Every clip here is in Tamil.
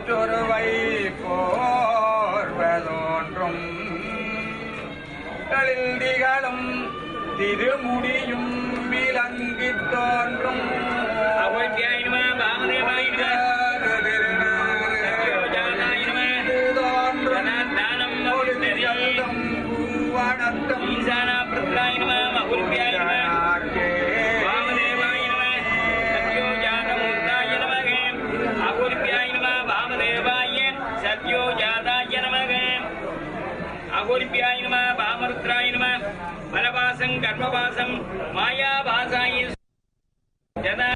சொருவை போர்வதோன்றும் திகழும் திருமுடியும் விளங்கி தோன்றும் பலபாசம் கர்மபாசம் மாயாபாசாயி ஜதா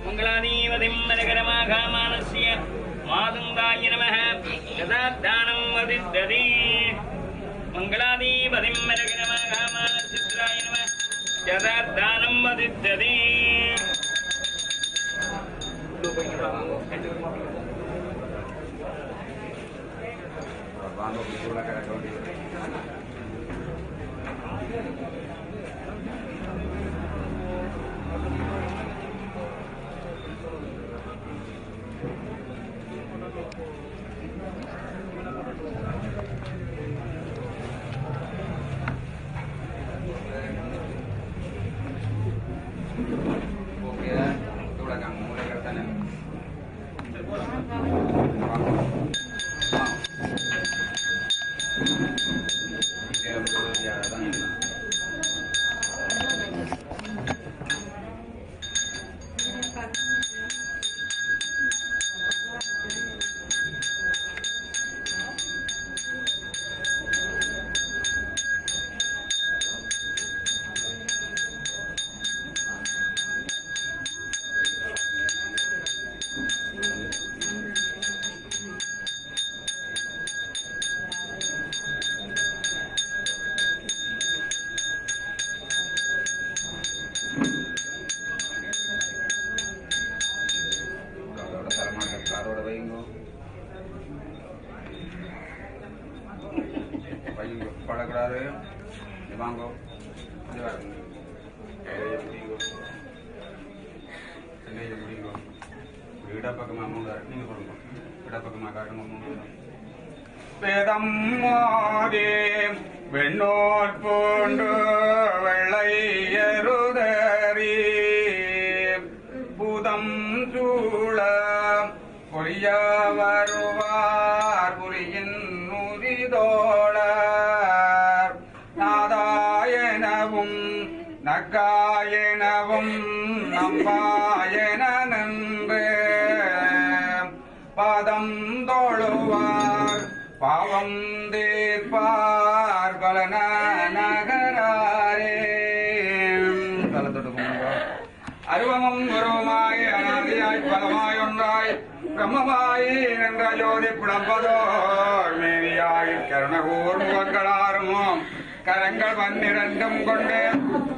மங்களாதீவதிம் மரகரமாகாமானஸ்ய மாதுங்காய நமः யதாத்தானம் வதித்ததி மங்களாதீவதிம் மரகரமாகாமானஸ்யாய நமः யதாத்தானம் வதித்ததி படக்கூடாது வாங்கோ முடியுங்கோ இடப்பக்கமாக 3 நீங்கள் கொடுங்க இடப்பக்கமாக காட்டுங்க 3 வேதம் மாதே வெண்ணோர் பூண்டு வெள்ளையருதறி பூதம் சூழ பொறிய வருவார் புரியின் நுரிதோழர் நாதாயனவும் நக்காயனவும் நம்பாயன நன்று பாதம் தோழுவார் பாவம் தீர்ப்பார் பலன நகராரே அருவமும் உருவமாய் அனாதியாய் பலமாய் ஒன்றாய் பிரம்மமாய் நின்ற ஜோதி புலம்பதோர் மேரியாய் கருணகூர் முகங்களாருமோ கரங்கள் 12 கொண்டு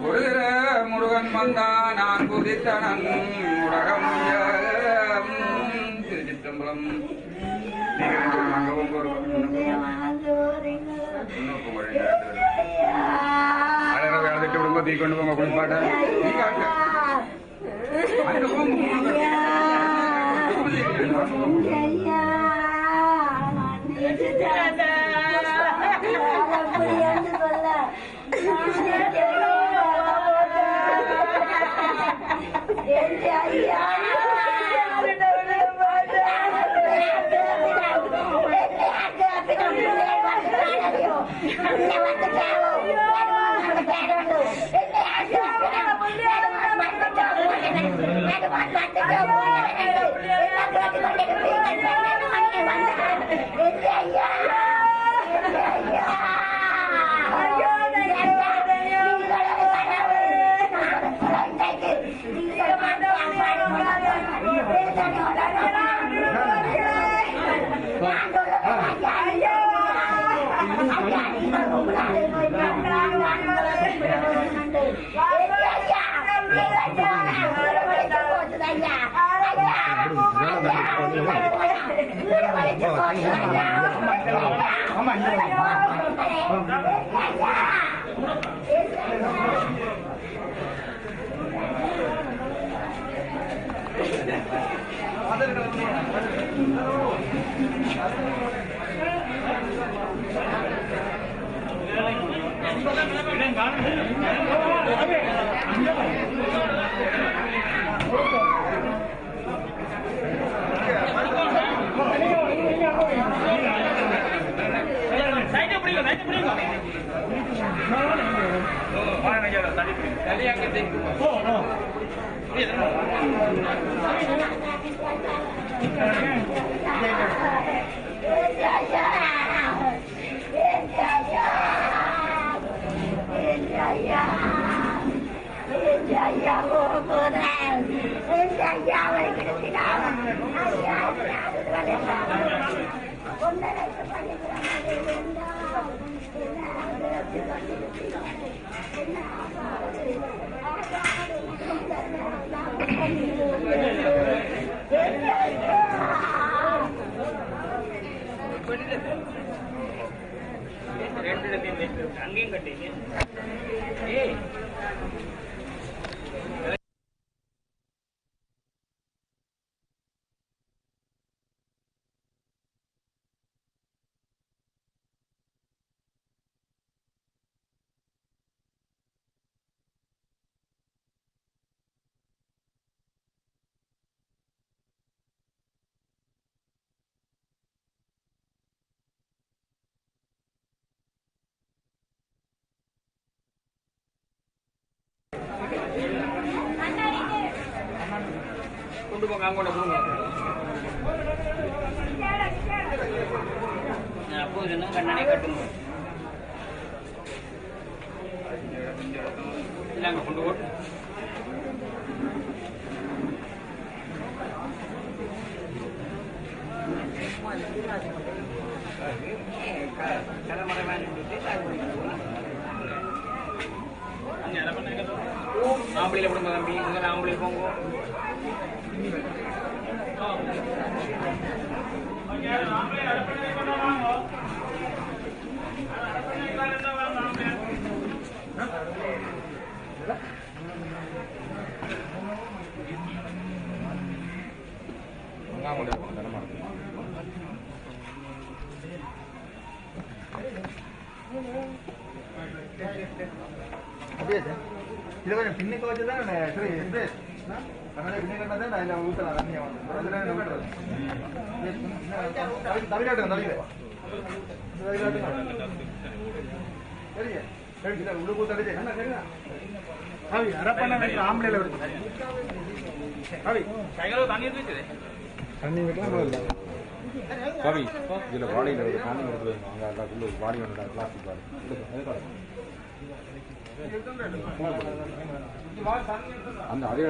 ஒரு திரு முருகன் வந்தா நான் குதித்தனன் உலகம் திருச்சிற்றம்பலம் வேலைட்டு விடுங்க தீ கொண்டு போங்க குளிப்பாட்ட அங்கேயும் கட்டீங்க கொண்டு போங்க அங்கோட போங்க அப்போ இன்னும் கண்ணாடி கட்டுங்க இல்லை அங்கே கொண்டு போட்டு ஆம்பளையில போடுங்க தம்பி இங்கே ஆம்பளை போங்க பின்னுக்கு வச்சுதான் சரி அதனால பின்னுக்கு தான் அதில் ஊற்றலாம் தண்ணியை வந்து தலைகாட்டுங்க சரிங்க உள்ள தடுச்சு என்ன சரிங்களா அவி அரப்பண்ண ஆம்பளையில வருது அவி தண்ணி இருந்துச்சு தண்ணி வைக்கலாம் கவி இதில் வாடியில் ஒரு தண்ணி எடுத்து அங்கே அதுக்குள்ள வாடி ஒன்று பிளாஸ்டிக் வாடி அந்த அதே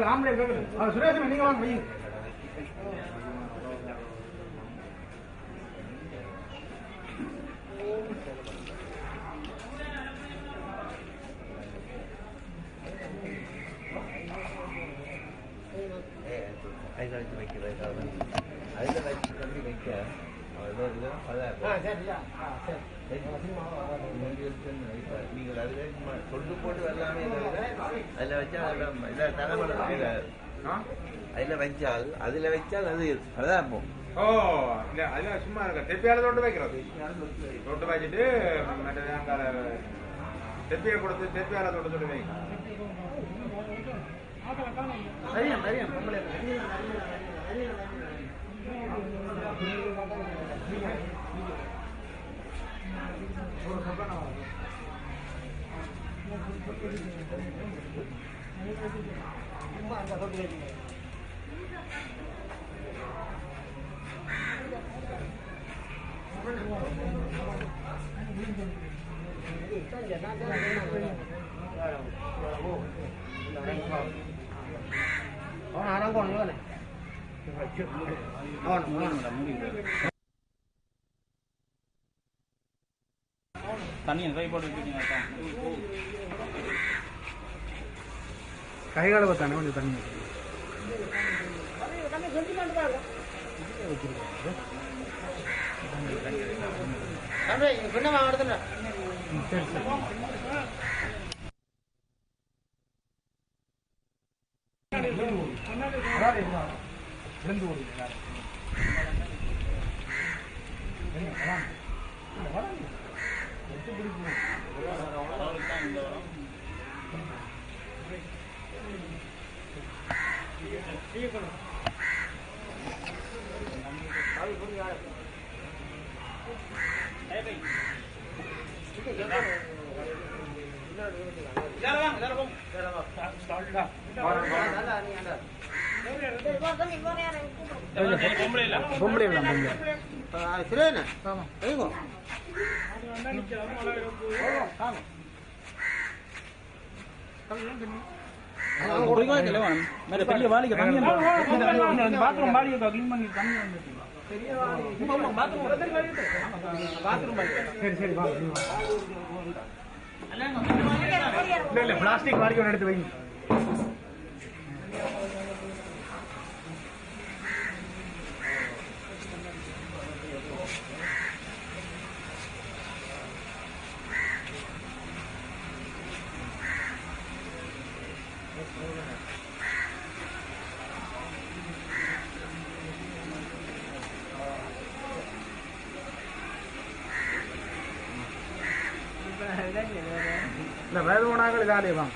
ஆம்பளை சுரேஷன் நீங்க வாங்க வைங்க நீங்கள் அதில் கொண்டு போட்டு வரலாமே அதில் வச்சால் தலைமுறை அதில் வச்சால் அது அதான் ஓ இல்ல அது சும்மா இருக்க தெப்பியால தொட்டு வைக்கிறது தொட்டு வச்சுட்டு மற்ற அங்கால தெப்பியை கொடுத்து தெப்பியால தொட்டு வைக்கணும் சரியா சரியா பொம்பளை தண்ணி கை போட்டு கை கழுவ தானே கொஞ்சம் தண்ணி சரி பொம்பளை பெரிய வாளிக்கு தண்ணி பாத்ரூம் வாளிக்கு கிளீன் பண்ணி தண்ணி சரி சரி இல்ல பிளாஸ்டிக் வாளிக்கு ஒன்று எடுத்து வைங்க இந்த வயது போனாக்கள் இதாலே வாங்க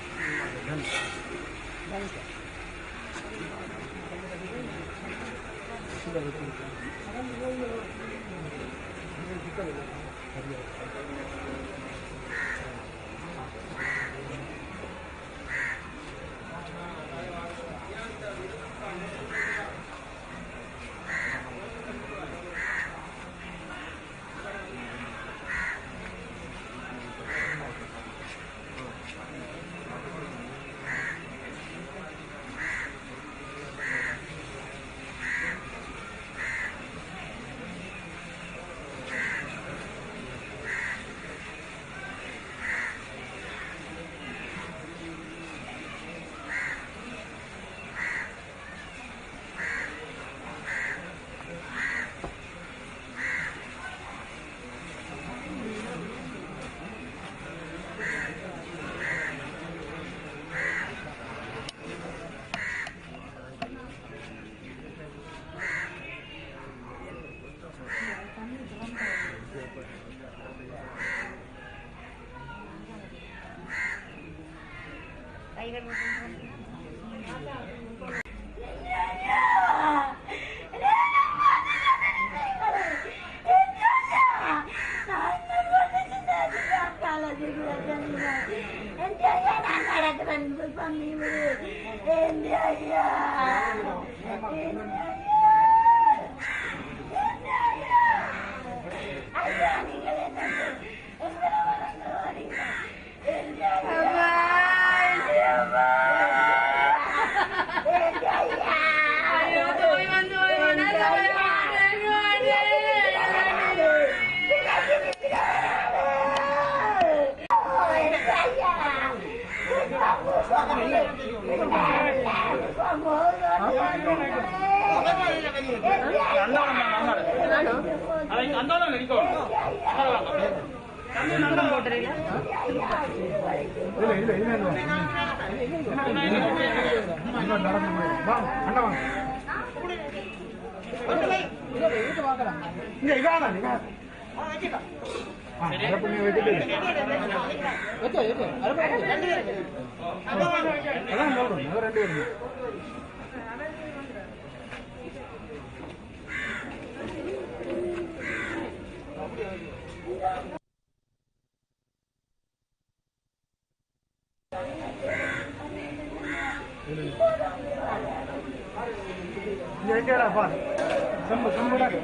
அண்ணா இங்க இவானா இவா அரப்பணி வெட்டிட்டு வெச்சோ வெச்சோ அரப்பணி ரெண்டு பேர் அதான் சொல்றேன் ரெண்டு பேர் apa? Sambut lagi.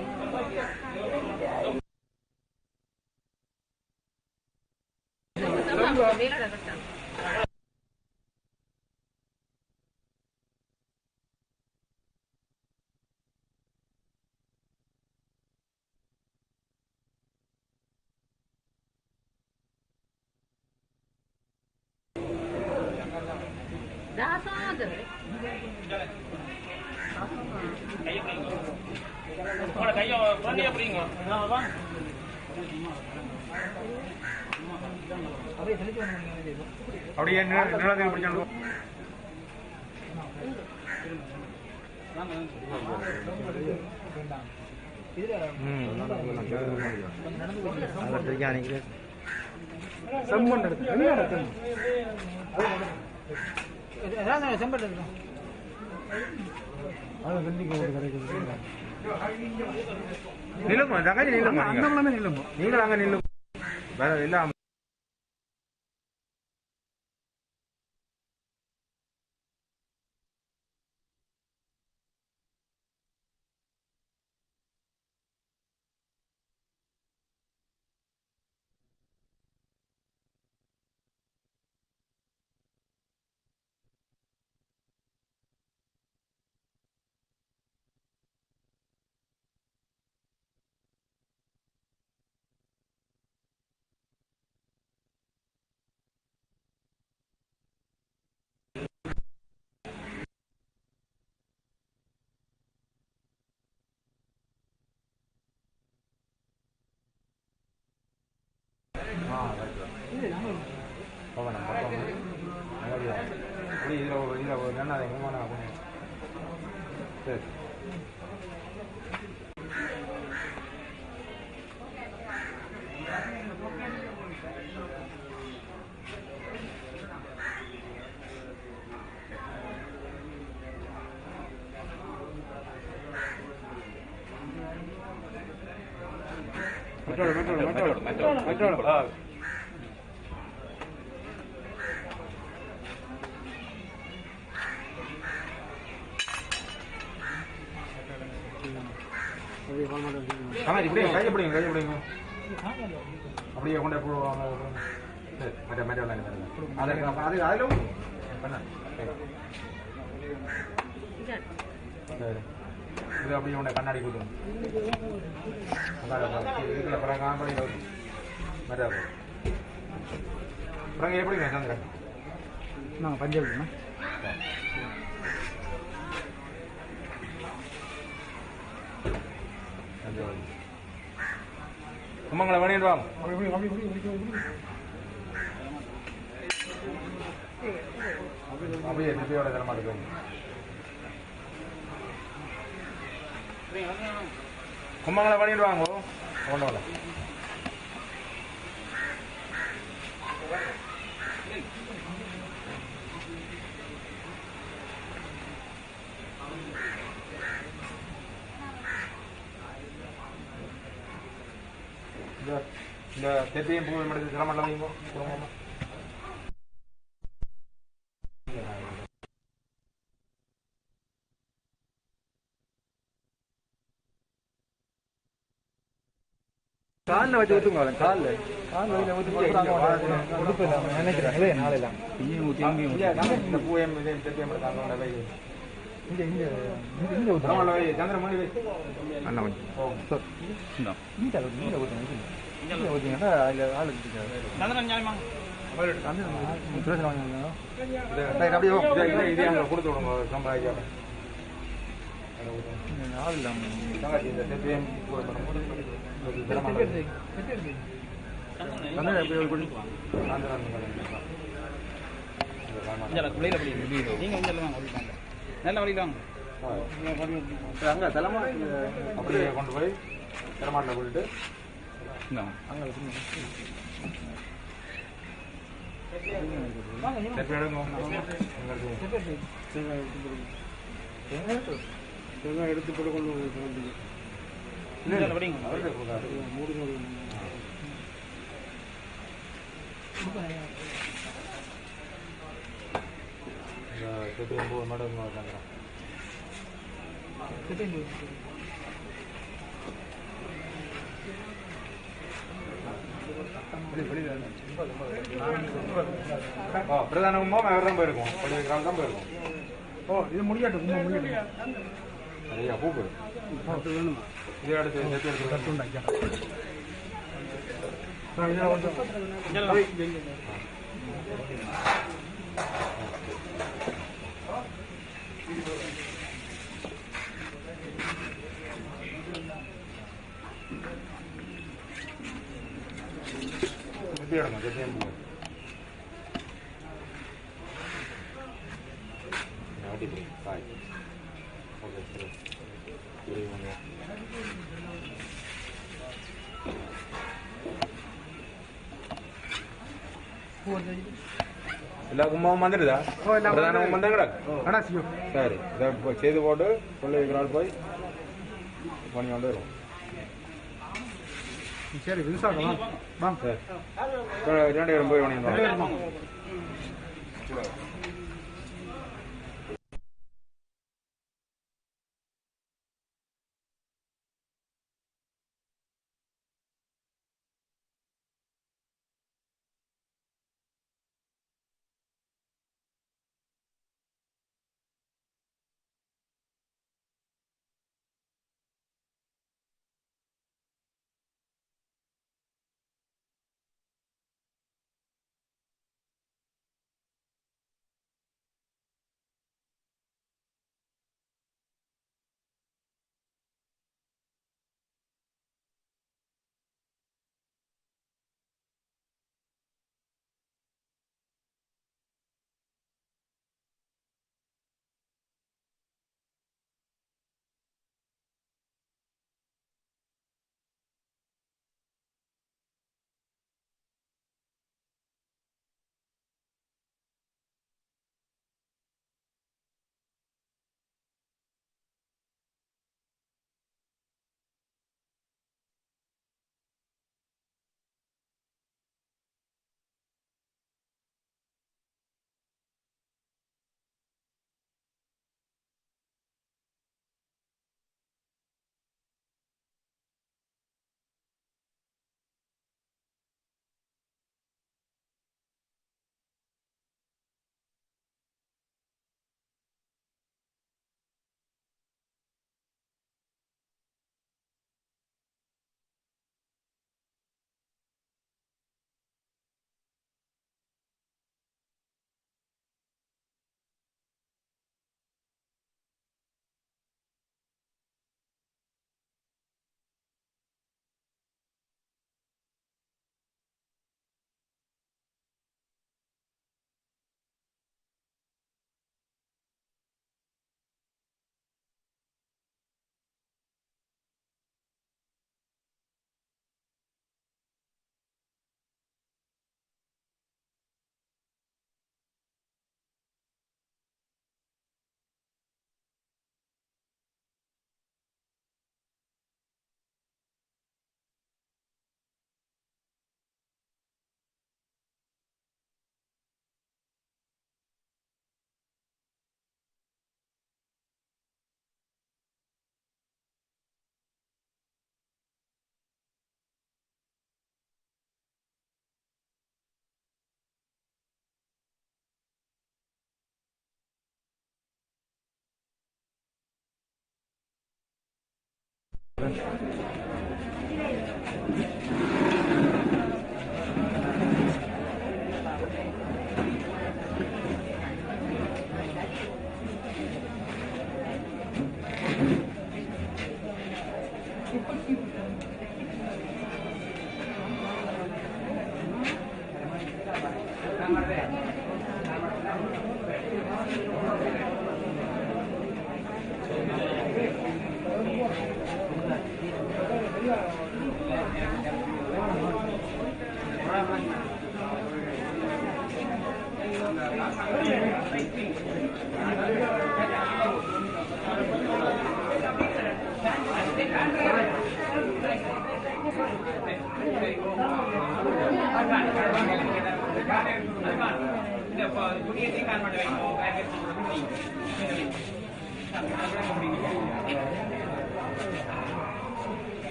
Dah saja. கையை குழந்தைய பிடிங்க அப்படியே நிலத்தை பிடிச்சாலும் செம்பன் எடுத்து செம்பன் எடுத்து நில்லுமா தகாரி நில்லுமா அந்த நில்லுமா நீங்கள் அங்க நில்லும் வேற எல்லாம் கையை பிடிங்க அப்படியே கொண்டே போடுவாங்க அதிலும் இது அப்படியே கொண்ட கண்ணாடி கொடுக்கும் இதுல பிறகு பிறகு எப்படிங்க சந்திரன் நாங்கள் பஞ்சாபி கும்பங்களை வேணிட்டு வாங்க அப்படியே திருப்பியோட தர மாட்டேங்க கும்பங்களை வேணிட்டு வாங்க கொண்டு வரல இந்த தெப்பையும் பூவையும் எடுத்து சிரமம் வைங்க குடும்பமா காலில் வச்சு ஊற்றுங்க காலில் நினைக்கிறேன் நாளையில இந்த பூவையும் இதையும் தெப்பையும் எடுத்தாங்க வை இங்கே இங்கே இங்கே சிரமம் வை சந்திரமணி வை அண்ணா சார் இங்கே இங்கே ஊற்றுங்க இங்கே ஊற்றிங்கன்னா அதில் ஆள் எடுத்துக்காரு அப்படியே இதே அங்கே கொடுத்து விடுங்க சம்பாதிக்க ஆள் இல்லாமல் இந்த தெப்பையும் நல்ல வழியில் வாங்க அங்கே தலைமை அப்படியே கொண்டு போய் பெருமாட்டில் போட்டுட்டு அங்கே தேங்காய் எடுத்து போட்டு கொண்டு பிரதான கும்பம் அவர் தான் போயிருக்கோம் பழைய காலம் தான் போயிருக்கோம். ஓ இது முடியாட்டும் கும்பம் முடியாட்டும் நிறையா பூ போயிடும் வேணுமா இதே அடுத்து சேர்த்து எடுத்து எப்படி இடமா ஜெத்தியம் பூ அடிப்படை காய் ஓகே சரி புரியுங்க. எல்லா கும்பமும் வந்துடுதா? பிரதான கும்பம் தான் கிடக்கு. சரி இதை செய்து போட்டு கொள்ளை வைக்கிறாள் போய் பண்ணி கொண்டு வரும். சரி விசாரிக்கலாம் வாங்க சரி 2 பேரும் போய் பண்ணி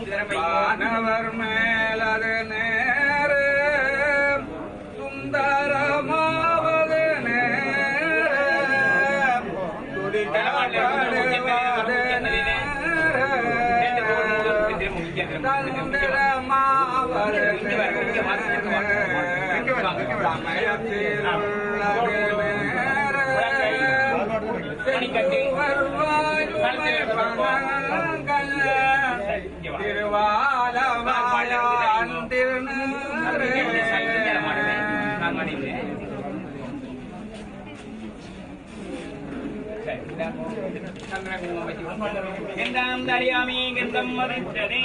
மந்திரமானவர் மேலது நேர சுந்தரமாவது நேர துடிக்கப்படுவது நேர தந்திரமாவது சமயத்தில் திருவாலவாயான் திருநீரே கெந்தாம் தரியாமி கெந்தம் மறைத்ததே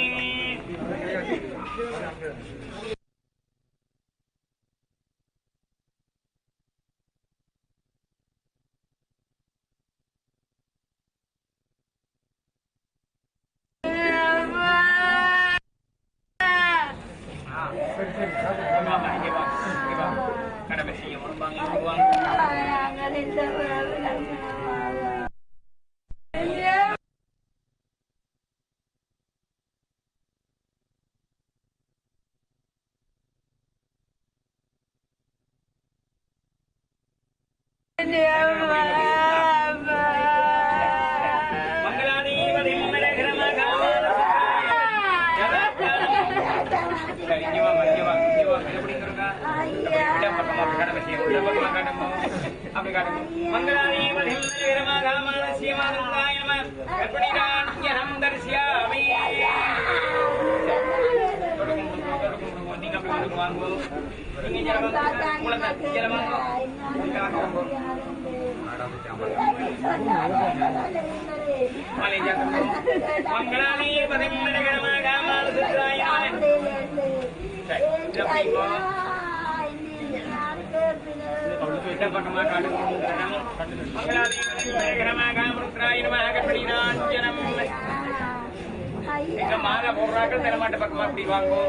மாலை போடுறாங்க தெரமாட்ட பக்கமா அப்படி வாங்கோ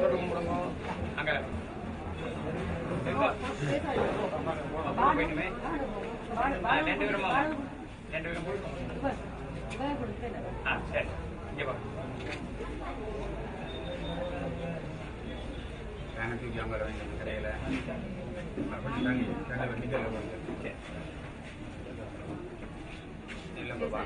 தொடுங்க முடுங்க அங்க ரெண்டு பேரும் சரி இங்க வா எனக்கு ஜாம்பர் வாங்கி கடையில இல்ல பாபா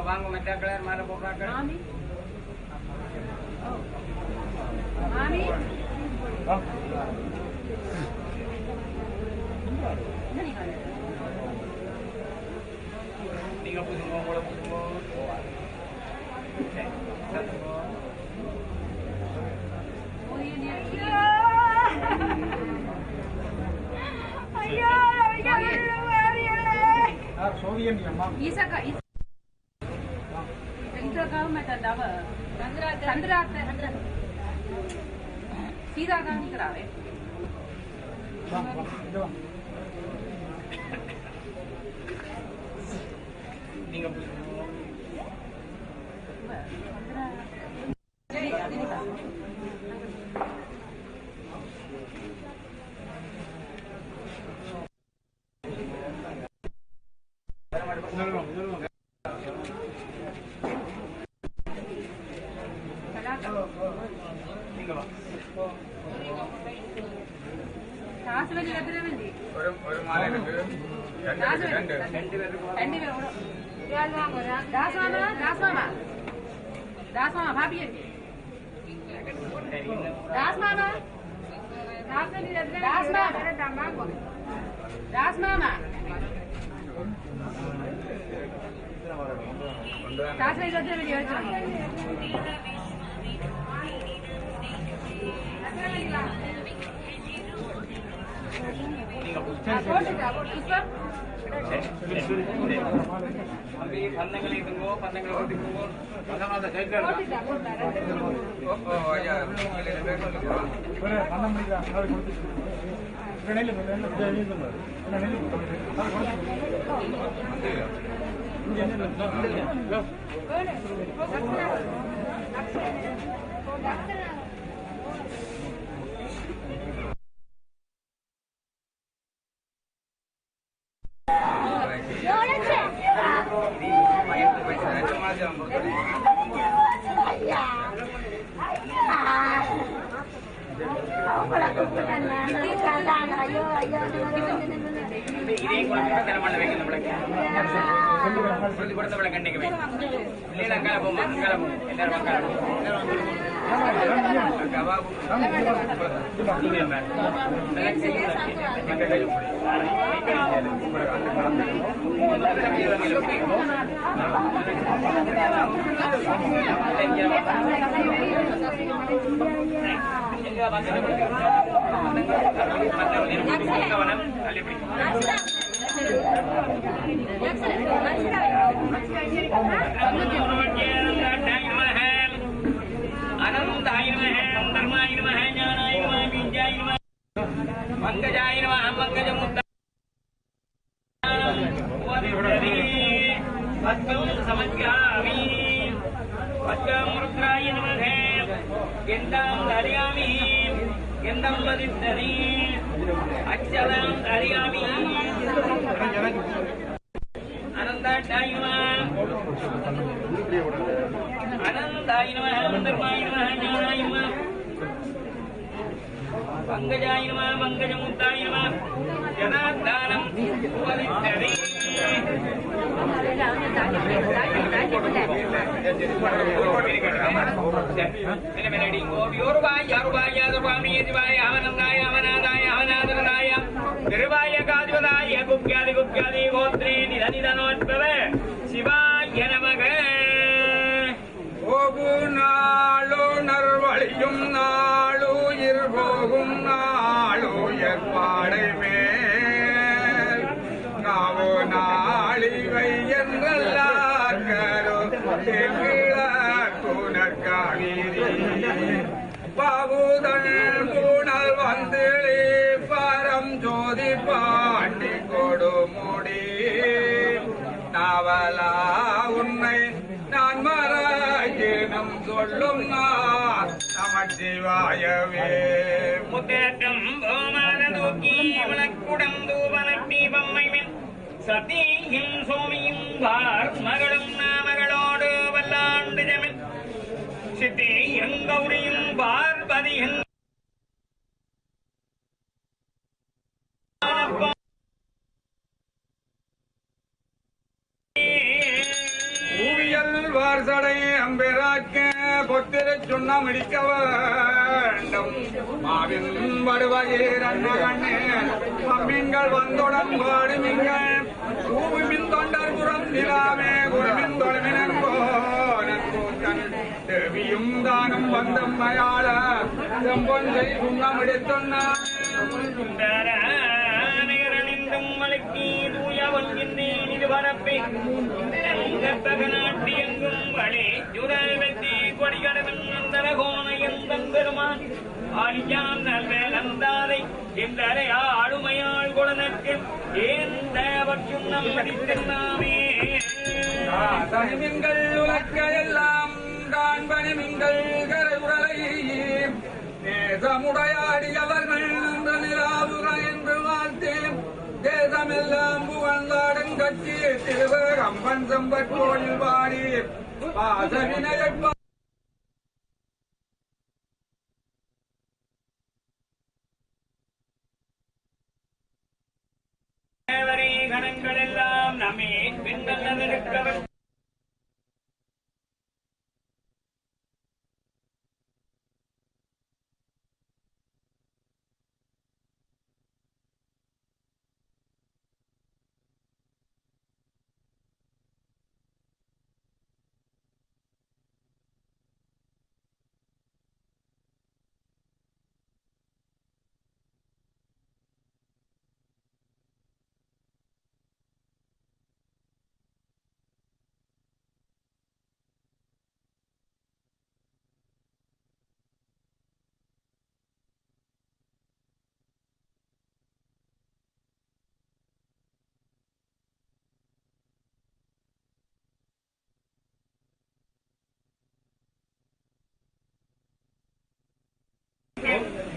வாங்க மெட்டா கலர் மேல போடுறாங்க நீங்க புதுங்க உங்களை புதுங்க சீதா காணிக்கிறாவே நீங்க ஒரு மாலை இருக்கு ரெண்டு பந்தங்களை இதுங்கோ பந்தங்களை ஒதுக்குங்கோ பந்தமாத கைகள் இதே குழந்தை தலைமண்ண வைக்க நம்மளுக்கு சொல்லி கொடுத்தவளை கண்டிக்க வைக்கும் இல்லைன்னா கிளம்பும் கிளம்பும் எல்லாரும் சிவாய நமக. நாளுணர்வழியும் நாளுயிர் போகும் நாளுயர் பாடை மேல் காவோ நாளிவை என்றெல்லாக்கரோ புனர்காவிரி பாவுதன் பூணல் வந்து பரம் ஜோதி பாண்டி கொடுமுடி நாவலா உன்னை நான் மறையினம் சொல்லும் நமச்சிவாயவே. முத்தேற்றம் போமான தூக்கி உனக்குடம் தூவனட்டி பொம்மை மின் சத்தியும் சோமியும் பார் மகளும் நாமகளோடு வல்லாண்டு ஜமின் சித்தி எங்கௌரியும் பார்வதியும் வார்சடை அம்பெராக்க பொத்திரை சொன்ன முடிக்க வேண்டும் மாவின் வடுவகீர் அண்ணகண்ணே அம்மின்கள் வந்தோடன் பாடுமிங்கள் பூமின் தொண்டர் புறந்திலாமே குருமின் தொழுமினங்கோன் தேவியும் தானும் வந்தம் மயாள செம்பொன்றை சுண்ணமிடித்தொன்னார் மலைக்கு தூயவன் என்றேன் இது வரப்பே நாட்டி எங்கும் வழி ஜுரல் வெற்றி கொடிகடவன் அந்தரகோண எந்தன் பெருமான் ஆலியான் நல்வேலந்தாதை எந்தரை ஆளுமையாள் குழனுக்கு ஏந்த சுண்ணம் அடித்தனாமே தனிமின்கள் உலக்க எல்லாம் காண்பனிமின்கள் கரையுறலை நேசமுடையாடியவர்கள் நிலாவுக என்று வாழ்த்தேன் தேசமெல்லாம் புகழ்ந்தாடும் கட்சி திருவகம்பன் செம்பற் கோயில் பாடி பாசவினையை கணங்கள் எல்லாம் நம்மே பின்னல்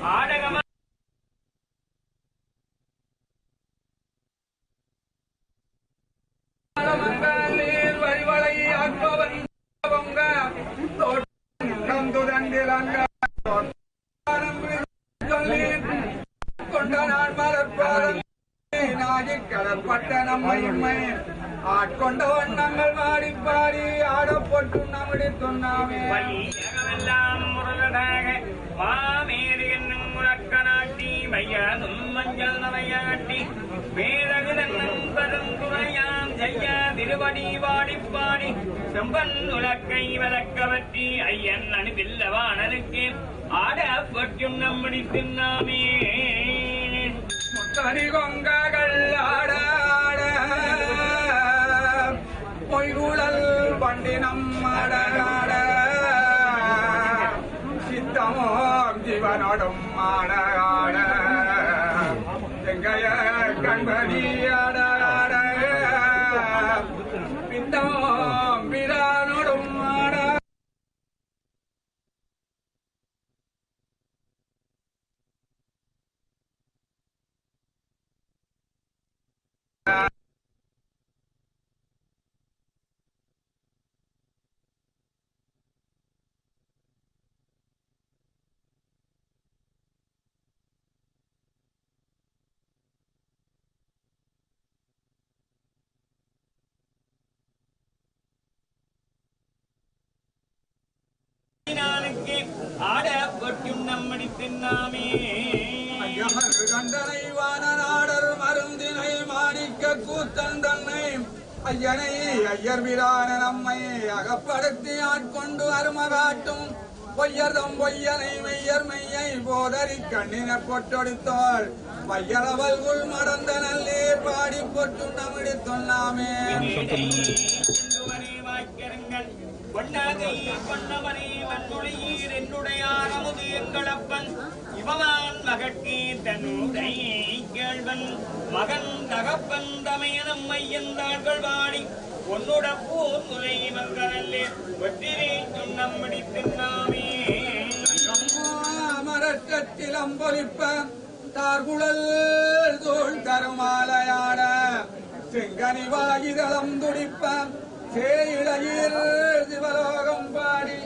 ஆடகமா வரிவளை ஆட்பவன் கொண்ட நான் மலர்பாதம் நாகிக்கடற்பட்ட நம்மை ஆட்கொண்ட வண்ணங்கள் வாடி பாடி ஆடப்பட்டு நம்முடைய சொன்னாமே எல்லாம் முரளதாக மாமேறு என்னும் முழக்கநாட்டி மையாதும் மஞ்சள் நவையாட்டி மேலகு தன்னும் பருந்துணையாம் செய்ய திருவடி வாடிப்பாடி செம்பன் உலக்கை விளக்கவற்றி ஐயன் அணுவில்லவானனுக்கு ஆடப்பற்றும் நம்மடி தின்னாமே முத்தடி கொங்ககள் ஆட பொய்குழல் பண்டினம் ஆட சித்தமோம் ஜீவனோடும் ஆட எங்கைய கண்பதி ஆட பித்தமோம் பிரானோடும் ஆட ஆடப்பட்டும் நம்மடி தின்னாமே கண்டனை வானநாடர் மருந்தினை மாணிக்க கூத்தன் தன்னை ஐயனை ஐயர் விரான நம்மை அகப்படுத்தி ஆட்கொண்டு அருமகாட்டும் பொய்யர்தம் பொய்யனை மெய்யர் மெய்யை போதறி கண்ணின பொட்டொடுத்தாள் பையரவல் உள் மடந்த நல்லே பாடி பொட்டும் நம்மடி சொன்னாமே வாய்க்கருங்கள் பொன்னாகை பொன்னவரே வன்னுடையீர் என்னுடைய அமுது எங்களப்பன் இவவான் மகட்கே தன்னுடை கேள்வன் மகன் தகப்பன் தமைய நம்மை எந்தார்கள் வாடி உன்னுட போர் முலை மங்கரல்லே வெற்றிரை சொன்னம்படி தின்னாமே அமரத்தில் அம்பொலிப்ப தார்குழல் தோல் தருமாலையாட செங்கனி வாயிதளம் துடிப்ப சேயிடையில் சிவலோகம் பாடி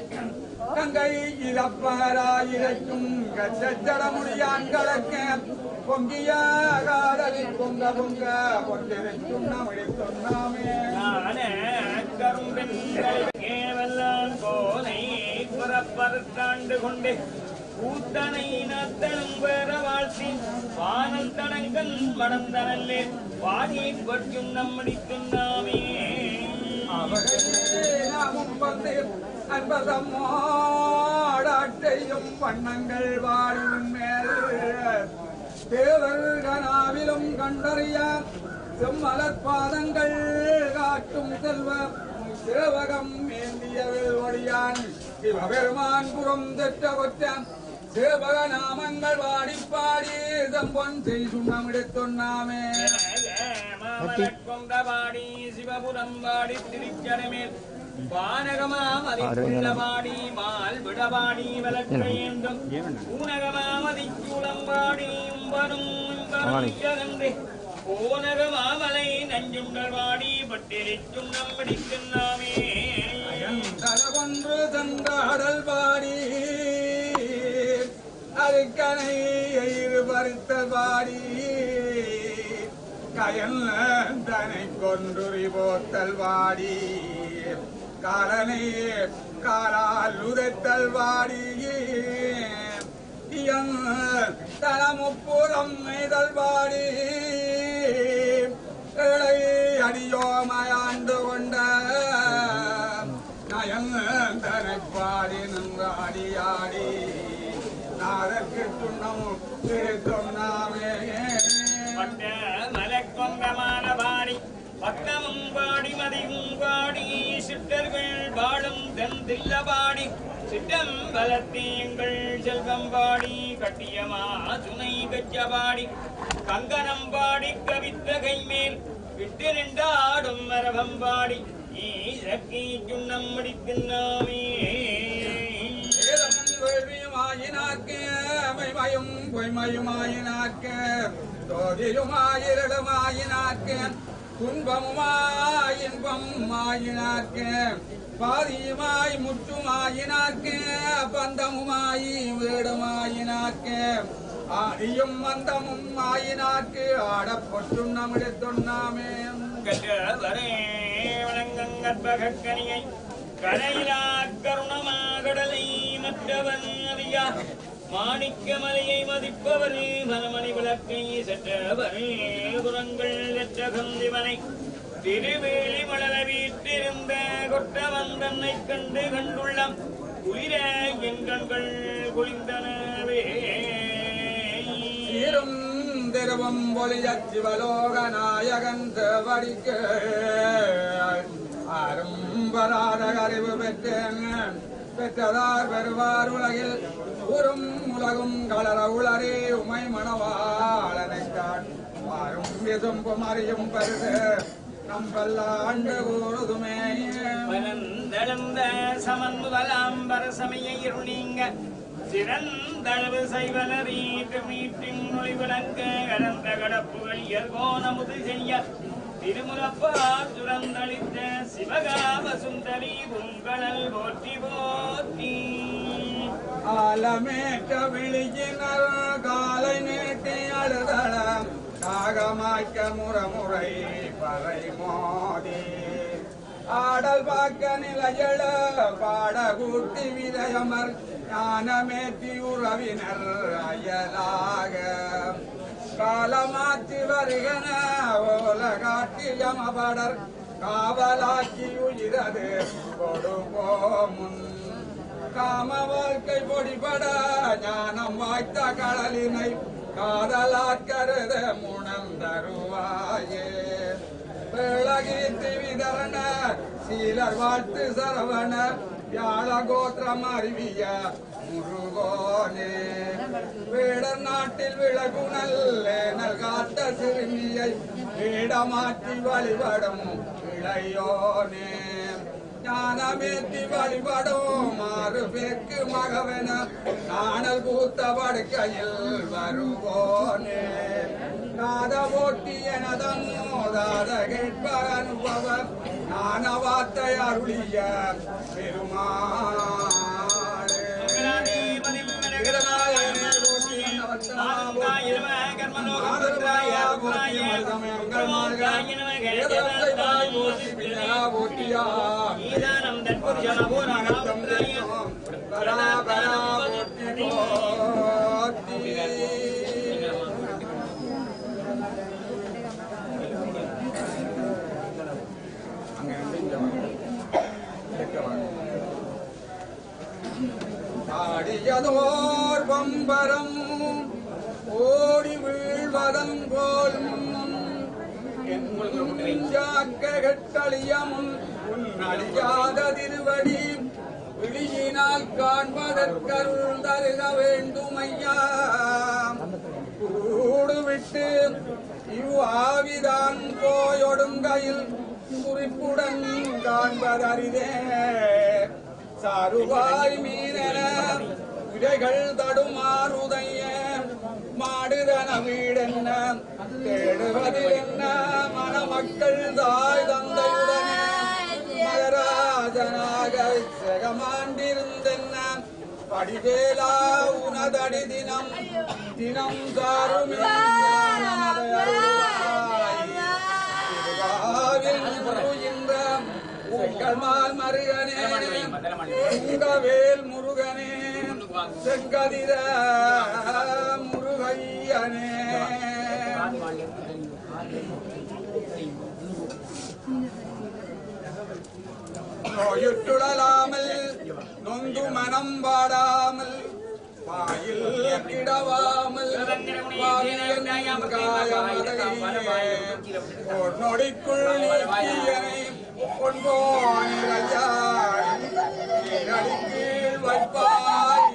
கங்கை இழப்பாராயிரைக்கும் கச்சட முடியான் கலக்க பொங்கிய காதலில் பொங்க பொங்க பொங்கிருக்கும் நம்முடைய சொன்னாமே கேவலான் போனை புறப்பறுத்தாண்டு கொண்டு கூத்தனை நத்தனும் பெற வாழ்த்தி வானல் தடங்கன் மடந்தனல்லே பாடி கொட்டும் நம்மடி சொன்னாமே நாமும் வந்து அன்பதம்மோடாட்டையும் வண்ணங்கள் வாழும் மேல் தேவர்கனாவிலும் கண்டறிய செம்மலர் பாதங்கள் காட்டும் செல்வ சேவகம் ஏந்தியவில் ஒடியான் சிவபெருமான் புறம் தெற்ற கொற்ற சேவக நாமங்கள் பாடி பாடி தம்பொன் செய்துண்ணம் எடுத்துண்ணாமே கொண்டபாடி சிவபுரம் பாடி திருச்சடமேல் வானகமாமதிக்குள்ளபாடி மால் விடபாடி வளர்க்கையேந்தும் ஊனகமாமதிக்குளம்பாடி உம்பரும் இன்பருந்தே ஓனகமாமலை நஞ்சுண்டல் வாடி பட்டிரிச்சும் நம்மடிக்குன்னாமே தலவொன்று தந்தாடல் பாடி அருக்கனை பறித்த பாடி கயல் தனை கொன்றுரி போத்தல் வாடி காலனை காலால் உதைத்தல் வாடி தலமுப்புறம் மெய்தல் வாடி இளை அடியோமயாண்டு கொண்ட நயந்தனை பாடி நின்றாடியாடி நாதற்கு துண்ணம் திருத்தொன்னாமே மலக்கொங்கமான பாடி பக்கமும் பாடி மதியும் பாடி சித்தர்கள் பாடும் தந்தில்ல பாடி சிட்டம் பலத்தீங்கள் செல்வம் பாடி கட்டியமா சுனை கச்சபாடி கங்கணம் பாடி கவித்த கைமேல் விட்டு நின்றாடும் மரபம் பாடி ஈசக்கி சுண்ணம் முடிக்கின்றாமே மைமயும் பொய்மையுமாயினாக்க தோதியுமாயிரளுமாயினாக்க துன்பமுமாய் இன்பமுமாயினாக்க பாதியுமாய் முற்றுமாயினாக்க பந்தமுமாய் வீடுமாயினாக்க ஆதியும் மந்தமும் ஆயினாக்கு ஆடப்பொற்றும் நம்மிடத்தொன்னாமே கற்றவரே வணங்கங்கற்பகக்கனியை கரையிலா கருணமாகடலை மற்றவன் அறியா மாணிக்கமலையை மதிப்பவரே மனமணி விளக்கை செற்றவரே புறங்கள் வெற்றகம் திவனை திருவேலி மலர வீட்டிருந்த கொற்றவன் தன்னை கண்டு கண்டுள்ளம் குளிர என் கண்கள் குளிந்தனவே சீரும் திருவம் ஒளியச் சிவலோக நாயகன் தேவடிக்க அரும்பராத அறிவு பெற்றேன் பெற்றதார் பெறுவார் உலகில் உறும் உலகும் கலர உளரே உமை மணவாளனை காட்டும் விசும்பும் அறியும் பருது நம்பல்லாண்டு கூறுதுமே பரந்தெழுந்த சமன் முதலாம் பரசமையை இருளீங்க சிறந்தளவு செய்வலறி வீட்டின் நொழி விளக்க கடந்த கடப்புகள் இயற்கோணமுது செய்ய திருமுறப்பா சுரந்தளித்த சிவகாம சுந்தரி உங்களல் போற்றி போற்றி ஆலமேற்ற விழியினர் காலை நீட்டி அழுதளம் காகமாய்க்க முறமுறை பறை மோதி ஆடல் பாக்க நிலையள பாட கூட்டி விதயமர் ஞானமேற்றி உறவினர் அயலாக காலமாற்றி வருகன ஓல காட்டி யமபடர் காவலாக்கி உயிரது கொடுபோமுன் காம வாழ்க்கை பொடிபட ஞானம் வாய்த்த கடலினை காதலாக்கருத முணந்தருவாயே வேளகீர்த்தி விதரண சீலர் வாழ்த்து சரவண வியாழ கோத்திரம் அறிவிய முருகோனே வேடர் நாட்டில் விளகுணல் நல் காத்த சிறுமியை வேடமாற்றி வழிபடும் இளையோனே ஞானமேற்றி வழிபடும் மாறு பேக்கு மகவென நாணல் பூத்த படுக்கையில் வருவோனே நாத ஓட்டி எனதன் மோதாத கேட்ப அனுபவ ஞான வார்த்தை அருளிய பெருமாளே ஆடியதோர் பம்பரம் ஓடி வீழ்வதன் போல் கெட்டளியமும் உன் அழியாத திருவடி விழியினால் காண்பதற்கருள் தருக வேண்டும் ஐயா. கூடு விட்டு இவ்வாவிதான் போயொடுங்கையில் குறிப்புடன் காண்பதறிதே. சாருவாய் மீனென விடைகள் தடுமாறுதைய மாடுதன வீடென்ன தேடுவதில் என்ன மணமக்கள் தாய் தந்தையுடனே மகராஜனாக செகமாண்டிருந்தென்ன படிவேலா உனதடி தினம் தினம் சாருமே உங்கள்மால் மருகனே உங்கவேல் முருகனே செங்கதிர முருகையனே. நோயுற்றுழலாமல் நொந்து மனம் பாடாமல் பாயில் கிடவாமல் நொடிக்குள் நீக்கியனை பொன்போனில் வைப்பாய்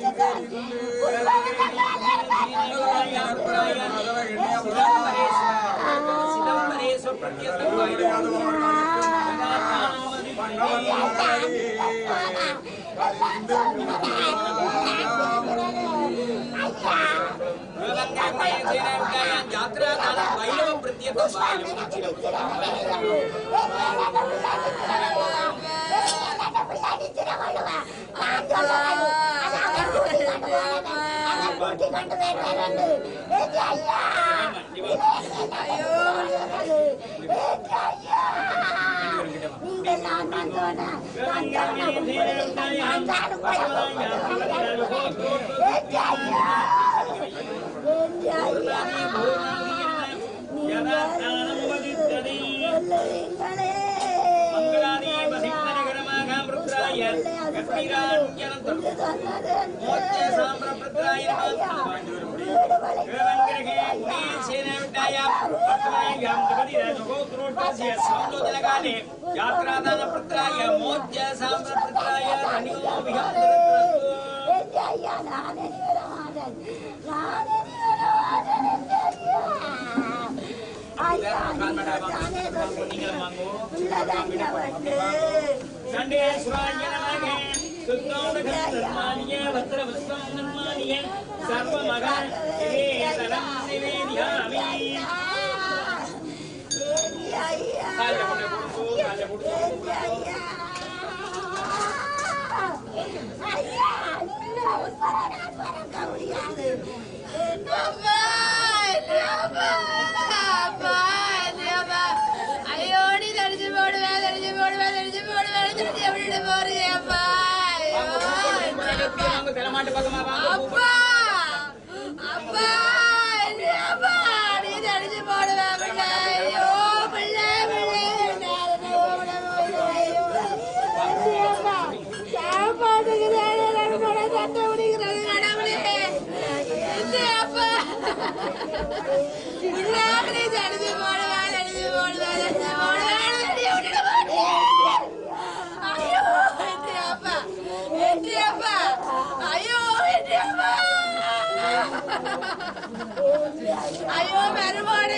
ஐயோ மருமோடு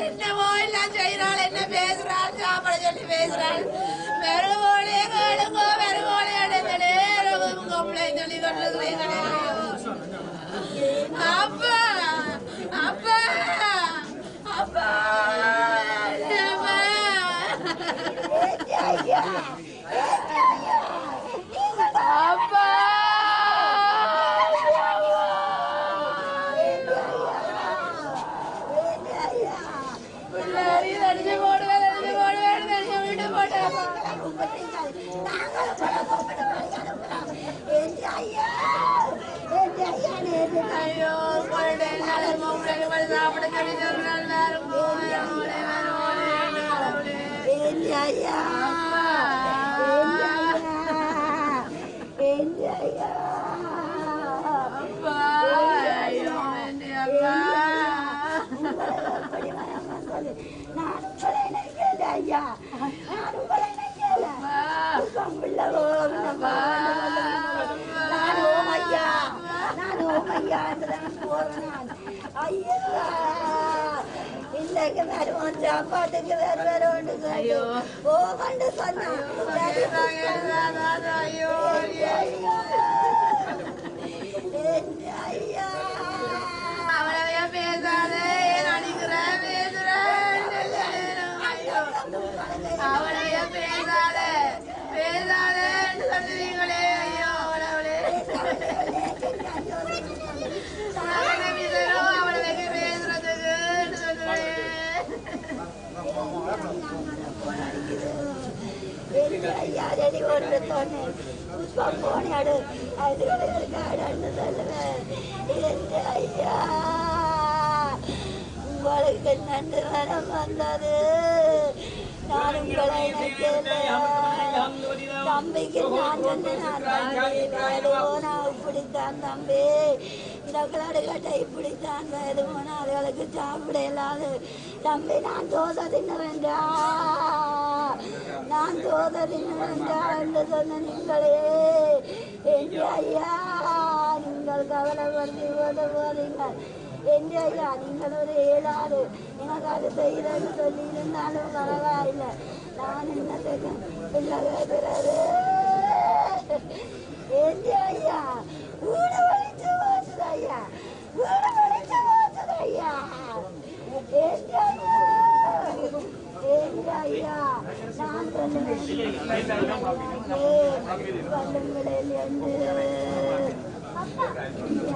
என்னமோ எல்லாம் செய்யறாள், என்ன பேசுறாள், சாப்பிட சொல்லி பேசுறாள். மருமோடு கேளுங்கோ, மருமோடு கொம்பளை சொல்லி கொண்டிருக்கிறீங்களே. அப்பா அப்பா அப்பா அப்பா ஐயோ சாப்பிட சொல்லி சொல்றாள். ஐயா நான் ஐயா இன்னைக்கு வருவோம் சாப்பாட்டுக்கு வேறு ஐயோ ஓ கண்டு சொன்னான் ஐயா அவளைய பேசாதே நடிக்கிறேன் பேசுறேன் அவளைய பேசாதே பேசாதேன்னு சொல்லுவீங்களே ஐயோ அவளே அவளுக்கு பேசுறதுக்கு சொல்லுவேன் ஐயாடி ஒன்று சொன்னேன் புஷ்பம் போனாடு அதுகளுக்காடு சொல்லுவேன் ஐயா உங்களுக்கு நன்று மனம் வந்தது நான் உங்களை தம்பிக்கு நான் நான் இப்படித்தான் தம்பி இந்த கிளாடுகட்டை இப்படித்தான் வேதுமோனா அதுகளுக்கு சாப்பிட இல்லாது தம்பி நான் தோசை தின்ன வேண்டாம் நான் தோசை தின்ன வேண்டாம் என்று சொன்ன நீங்களே எங்க ஐயா நீங்கள் கவலைப்பட்டு போதீங்கள் எங்க ஐயா நீங்கள் ஒரு ஏழாறு எனக்கு அது செய்யறன்னு சொல்லி இருந்தாலும் பரவாயில்லை நான் என்னத்துக்கு பிள்ளை கேட்கிறது எங்க ஐயா வீடு வலிச்சு போச்சுது ஐயா வீடு வலிச்சு போச்சுது ஐயா எங்க ஐயா நான் சொல்லுவேன்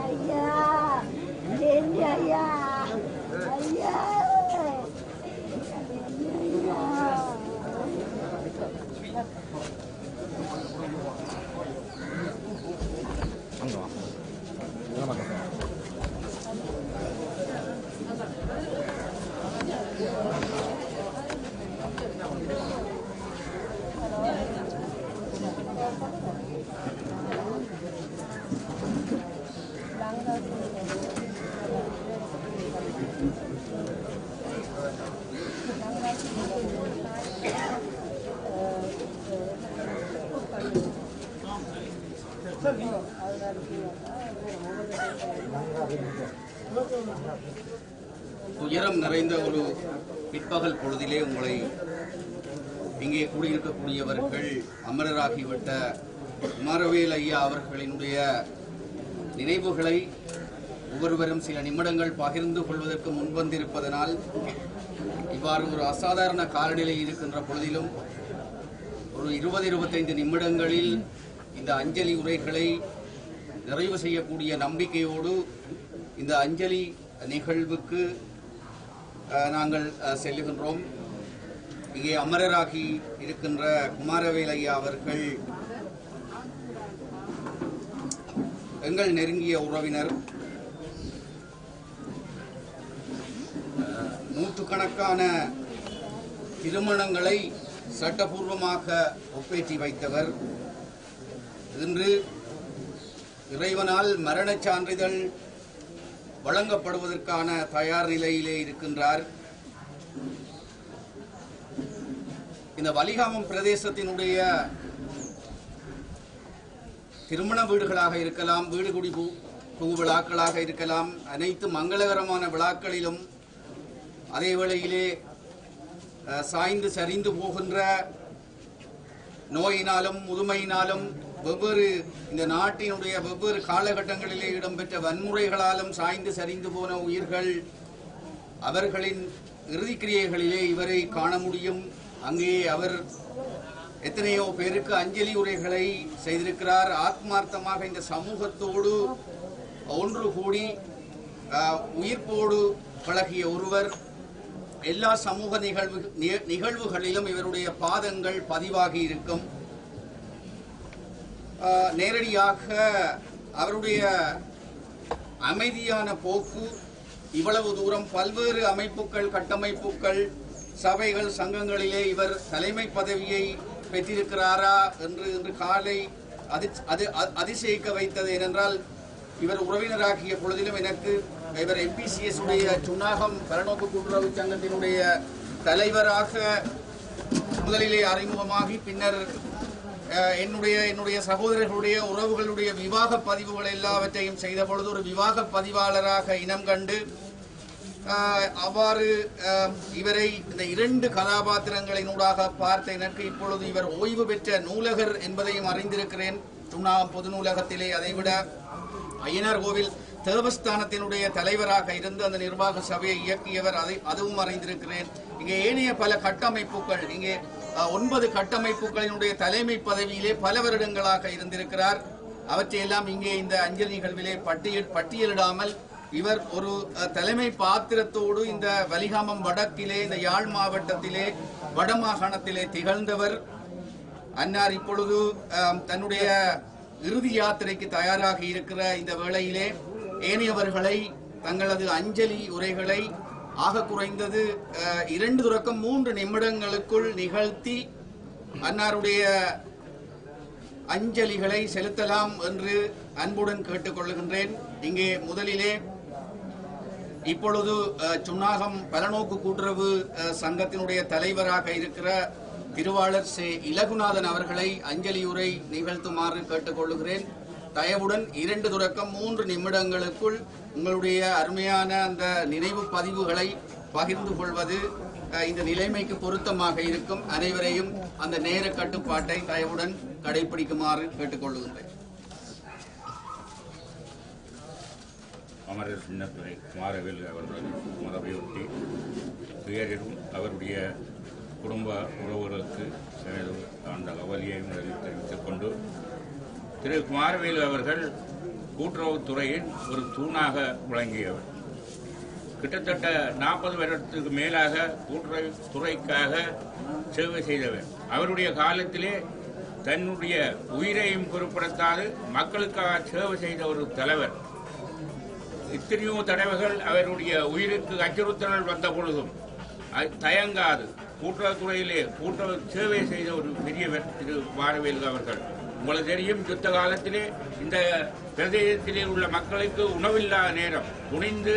ஐயா ஐயா ஐயா துயரம் நிறைந்த ஒரு பிற்பகல் பொழுதிலே உங்களை இங்கே கூடியிருக்கக்கூடியவர்கள் அமரராகிவிட்ட குமாரவேல் ஐயா அவர்களினுடைய நினைவுகளை ஒவ்வொருவரும் சில நிமிடங்கள் பகிர்ந்து கொள்வதற்கு முன்வந்திருப்பதனால் இவ்வாறு ஒரு அசாதாரண காலநிலை இருக்கின்ற பொழுதிலும் ஒரு 20-25 நிமிடங்களில் இந்த அஞ்சலி உரைகளை நிறைவு செய்யக்கூடிய நம்பிக்கையோடு இந்த அஞ்சலி நிகழ்வுக்கு நாங்கள் செல்லுகின்றோம். இங்கே அமரராகி இருக்கின்ற குமாரவேல் ஐயா அவர்கள் எங்கள் நெருங்கிய உறவினர். நூற்றுக்கணக்கான திருமணங்களை சட்டபூர்வமாக ஒப்பேற்றி வைத்தவர். இன்று இறைவனால் மரணச் சான்றிதழ் வழங்கப்படுவதற்கான தயார் நிலையிலே இருக்கின்றார். இந்த வலிகாமம் பிரதேசத்தினுடைய திருமண வீடுகளாக இருக்கலாம், வீடு குடி பூ விழாக்களாக இருக்கலாம், அனைத்து மங்களகரமான விழாக்களிலும் அதே வேளையிலே சாய்ந்து சரிந்து போகின்ற நோயினாலும் முதுமையினாலும் வெவ்வேறு இந்த நாட்டினுடைய வெவ்வேறு காலகட்டங்களிலே இடம்பெற்ற வன்முறைகளாலும் சாய்ந்து சரிந்து போன உயிர்கள், அவர்களின் இறுதிக்கிரியைகளிலே இவரை காண முடியும். அங்கே அவர் எத்தனையோ பேருக்கு அஞ்சலி உரைகளை செய்திருக்கிறார். ஆத்மார்த்தமாக இந்த சமூகத்தோடு ஒன்று கூடி உயிர்ப்போடு பழகிய ஒருவர். எல்லா சமூக நிகழ்வுகளிலும் இவருடைய பாதங்கள் பதிவாகி இருக்கும். நேரடியாக அவருடைய அமைதியான போக்கு இவ்வளவு தூரம் பல்வேறு அமைப்புகள், கட்டமைப்புகள், சபைகள், சங்கங்களிலே இவர் தலைமை பதவியை பெற்றிருக்கிறாரா என்று இன்று காலை அதிசயிக்க வைத்தது. ஏனென்றால் இவர் உறவினராகிய பொழுதிலும் எனக்கு இவர் MPCS உடைய சுன்னாகம் பரநோக்கு கூட்டுறவு சங்கத்தினுடைய தலைவராக முதலிலே அறிமுகமாகி பின்னர் என்னுடைய சகோதரர்களுடைய உறவுகளுடைய விவாக பதிவுகள் எல்லாவற்றையும் செய்த பொழுது ஒரு விவாக பதிவாளராக இனம் கண்டு அவ்வாறு இவரை இந்த 2 கதாபாத்திரங்களினூடாக பார்த்த எனக்கு இப்பொழுது இவர் ஓய்வு பெற்ற நூலகர் என்பதையும் அறிந்திருக்கிறேன். சுண்ணாகம் பொது நூலகத்திலே அதைவிட ஐயனார் கோவில் தேவஸ்தானத்தினுடைய தலைவராக இருந்து அந்த நிர்வாக சபையை இயக்கியவர், அதுவும் அறிந்திருக்கிறேன். இங்கே ஏனைய பல கட்டமைப்புகள், இங்கே 9 கட்டமைப்புகளினுடைய தலைமை பதவியிலே பல வருடங்களாக இருந்திருக்கிறார். அவற்றையெல்லாம் இங்கே இந்த அஞ்சலி நிகழ்விலே பட்டியலிடாமல் இவர் ஒரு தலைமை பாத்திரத்தோடு இந்த வலிகாமம் வடக்கிலே, இந்த யாழ் மாவட்டத்திலே, வடமாகாணத்திலே திகழ்ந்தவர். அன்னார் இப்பொழுது தன்னுடைய இறுதி யாத்திரைக்கு தயாராகி இருக்கிற இந்த வேளையிலே ஏனையவர்களை தங்களது அஞ்சலி உரைகளை ஆக குறைந்தது 2 தொடக்கம் 3 நிமிடங்களுக்குள் நிகழ்த்தி அன்னாருடைய அஞ்சலிகளை செலுத்தலாம் என்று அன்புடன் கேட்டுக்கொள்கின்றேன். இங்கே முதலிலே இப்பொழுது சுண்ணாகம் பலநோக்கு கூட்டுறவு சங்கத்தினுடைய தலைவராக இருக்கிற திருவாளர் இலகுநாதன் அவர்களை அஞ்சலி உரை நிகழ்த்துமாறு கேட்டுக்கொள்கிறேன். தயவுடன் 2 தொடக்கம் 3 நிமிடங்களுக்குள் உங்களுடைய அருமையான அந்த நினைவு பதிவுகளை பகிர்ந்து கொள்வது இந்த நிலைமைக்கு பொருத்தமாக இருக்கும். அனைவரையும் அந்த நேர கட்டுப்பாட்டை தயவுடன் கடைபிடிக்குமாறு கேட்டுக்கொள்கின்றேன். அமரர் சின்னத்துறை குமாரவேலு அவர்கள் மரபையொட்டி துயரிலும் அவருடைய குடும்ப உறவுகளுக்கு அந்த கவலையையும் தெரிவித்துக் கொண்டு திரு குமாரவேலு அவர்கள் கூட்டுறவுத்துறையின் ஒரு தூணாக விளங்கியவர். கிட்டத்தட்ட 40 வருடத்துக்கு மேலாக கூட்டுறவுத்துறைக்காக சேவை செய்தவர். அவருடைய காலத்திலே தன்னுடைய உயிரையும் பொருட்படுத்தாது மக்களுக்காக சேவை செய்த ஒரு தலைவர். இத்தனையோ தடவைகள் அவருடைய உயிருக்கு அச்சுறுத்தல்கள் வந்த பொழுதும் தயங்காது கூட்டுறவுத்துறையிலே கூட்டுறவு சேவை செய்த ஒரு பெரியவர் திரு குமாரவேலு அவர்கள். உங்களுக்கு தெரியும், யுத்த காலத்திலே இந்த பிரதேசத்திலே உள்ள மக்களுக்கு உணவில்லாத நேரம் துணிந்து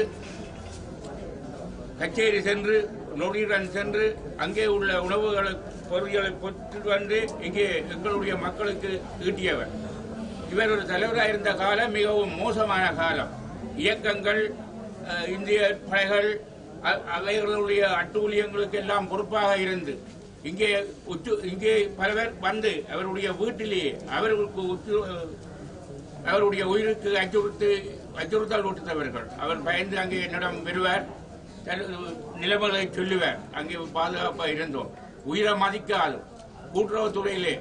கச்சேரி சென்று நொடியுடன் சென்று அங்கே உள்ள உணவுகளை பொருட்களை பெற்று வந்து இங்கே எங்களுடைய மக்களுக்கு ஈட்டியவர். இவர் ஒரு தலைவராக இருந்த காலம் மிகவும் மோசமான காலம். இயக்கங்கள், இந்திய படைகள் அவைகளுடைய அட்டூழியங்களுக்கு எல்லாம் பொறுப்பாக இருந்து இங்கே பலவர் வந்து அவருடைய வீட்டிலேயே அவருடைய உயிருக்கு அச்சுறுத்தல் ஊட்டுத்தவர்கள். அவர் பயந்து அங்கே என்னிடம் வருவார், நிலைமைகளை சொல்லுவார். அங்கே பாதுகாப்பாக இருந்தோம். உயிரை மதிக்காது கூட்டுறவுத்துறையிலே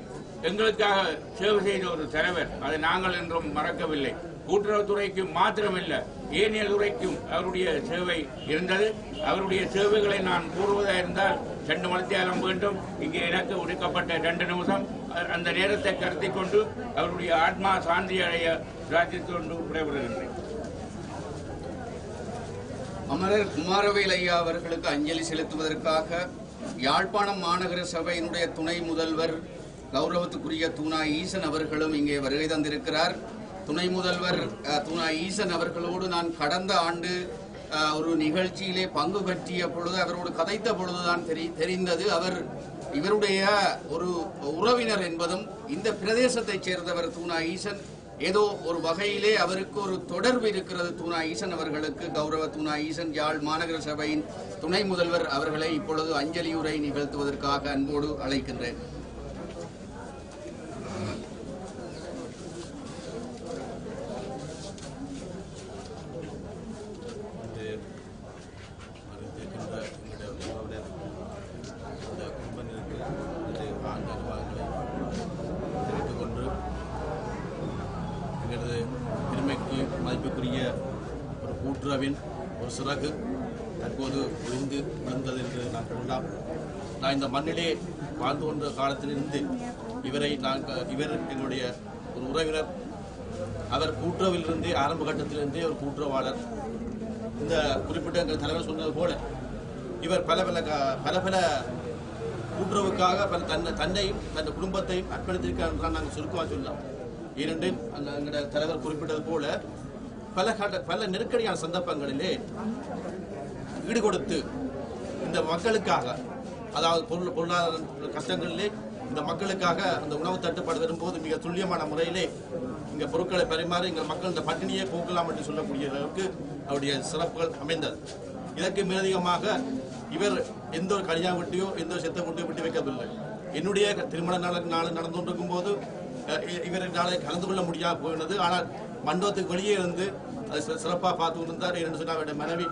எங்களுக்காக சேவை செய்த ஒரு தலைவர். அதை நாங்கள் என்றும் மறக்கவில்லை. கூட்டுறவுத்துறைக்கு மாத்திரமில்லை, ஏனைய துறைக்கும் அவருடைய சேவை இருந்தது. அவருடைய சேவைகளை நான் கூறுவதாக இருந்தால் 2 மணித்தியாலம் வேண்டும். இங்கே எனக்கு ஒடுக்கப்பட்ட 2 நிமிஷம். அந்த நேரத்தை கருத்தில் கொண்டு அவருடைய ஆத்மா சாந்தி அடைய பிரார்த்தித்துக் கொண்டு விடைபெறுகின்றேன். அமரர் குமாரவேலு ஐயா அவர்களுக்கு அஞ்சலி செலுத்துவதற்காக யாழ்ப்பாணம் மாநகர சபையினுடைய துணை முதல்வர் கௌரவத்துக்குரிய தூணா ஈசன் அவர்களும் இங்கே வருகை தந்திருக்கிறார். துணை முதல்வர் தூணா ஈசன் அவர்களோடு நான் கடந்த ஆண்டு ஒரு நிகழ்ச்சியிலே பங்கு பற்றிய பொழுது அவரோடு கதைத்த பொழுதுதான் தெரிந்தது அவர் இவருடைய ஒரு உறவினர் என்பதும், இந்த பிரதேசத்தைச் சேர்ந்தவர் தூணா ஈசன். ஏதோ ஒரு வகையிலே அவருக்கு ஒரு தொடர்பு இருக்கிறது தூணா ஈசன் அவர்களுக்கு. கௌரவ தூணா ஈசன் யாழ் மாநகர சபையின் துணை முதல்வர் அவர்களை இப்பொழுது அஞ்சலியுரை நிகழ்த்துவதற்காக அன்போடு அழைக்கின்றேன். மதிப்புக்குரிய ஒரு கூட்டுறவின் ஒரு சிறகு தற்போது விழுந்தது என்று நான் சொல்லலாம். நான் இந்த மண்ணிலே வாழ்ந்து கொண்ட காலத்திலிருந்து இவர் எங்களுடைய ஒரு உறவினர். அவர் கூட்டுறவிலிருந்தே ஆரம்ப கட்டத்திலிருந்தே ஒரு கூட்டுறவாளர். இந்த குறிப்பிட்ட எங்கள் தலைவர் சொன்னது போல இவர் பல பல கூட்டுறவுக்காக தன்னையும் தன் குடும்பத்தையும் அர்ப்பணித்திருக்கார் என்றால் நாங்கள் சுருக்கமாக சொல்லலாம். ஏனென்றால் எங்களுடைய தலைவர் குறிப்பிட்டது போல பல நெருக்கடியான சந்தர்ப்பங்களிலே ஈடுகொடுத்து இந்த மக்களுக்காக, அதாவது பொருளாதார கஷ்டங்களிலே இந்த மக்களுக்காக அந்த உணவு தட்டுப்பாடு வரும்போது மிக துல்லியமான முறையிலே இங்கே பொருட்களை பரிமாறி எங்கள் மக்கள் இந்த பட்டினியை போக்கலாம் என்று சொல்லக்கூடிய அளவுக்கு அவருடைய சிறப்புகள் அமைந்தது. இதற்கு மேலதிகமாக இவர் எந்த ஒரு கல்யாண வீட்டையோ எந்த ஒரு செத்த வீட்டையோ விட்டு வைக்கவில்லை. என்னுடைய திருமண நாள் நடந்து கொண்டிருக்கும் போது இவர் நாளை கலந்து கொள்ள முடியாமல் போயினது. ஆனால் மண்டபத்துக்கு வெளியே இருந்து அதை சிறப்பாக பார்த்து கொண்டிருந்தார். என்று சொன்னால் அவருடைய மனைவி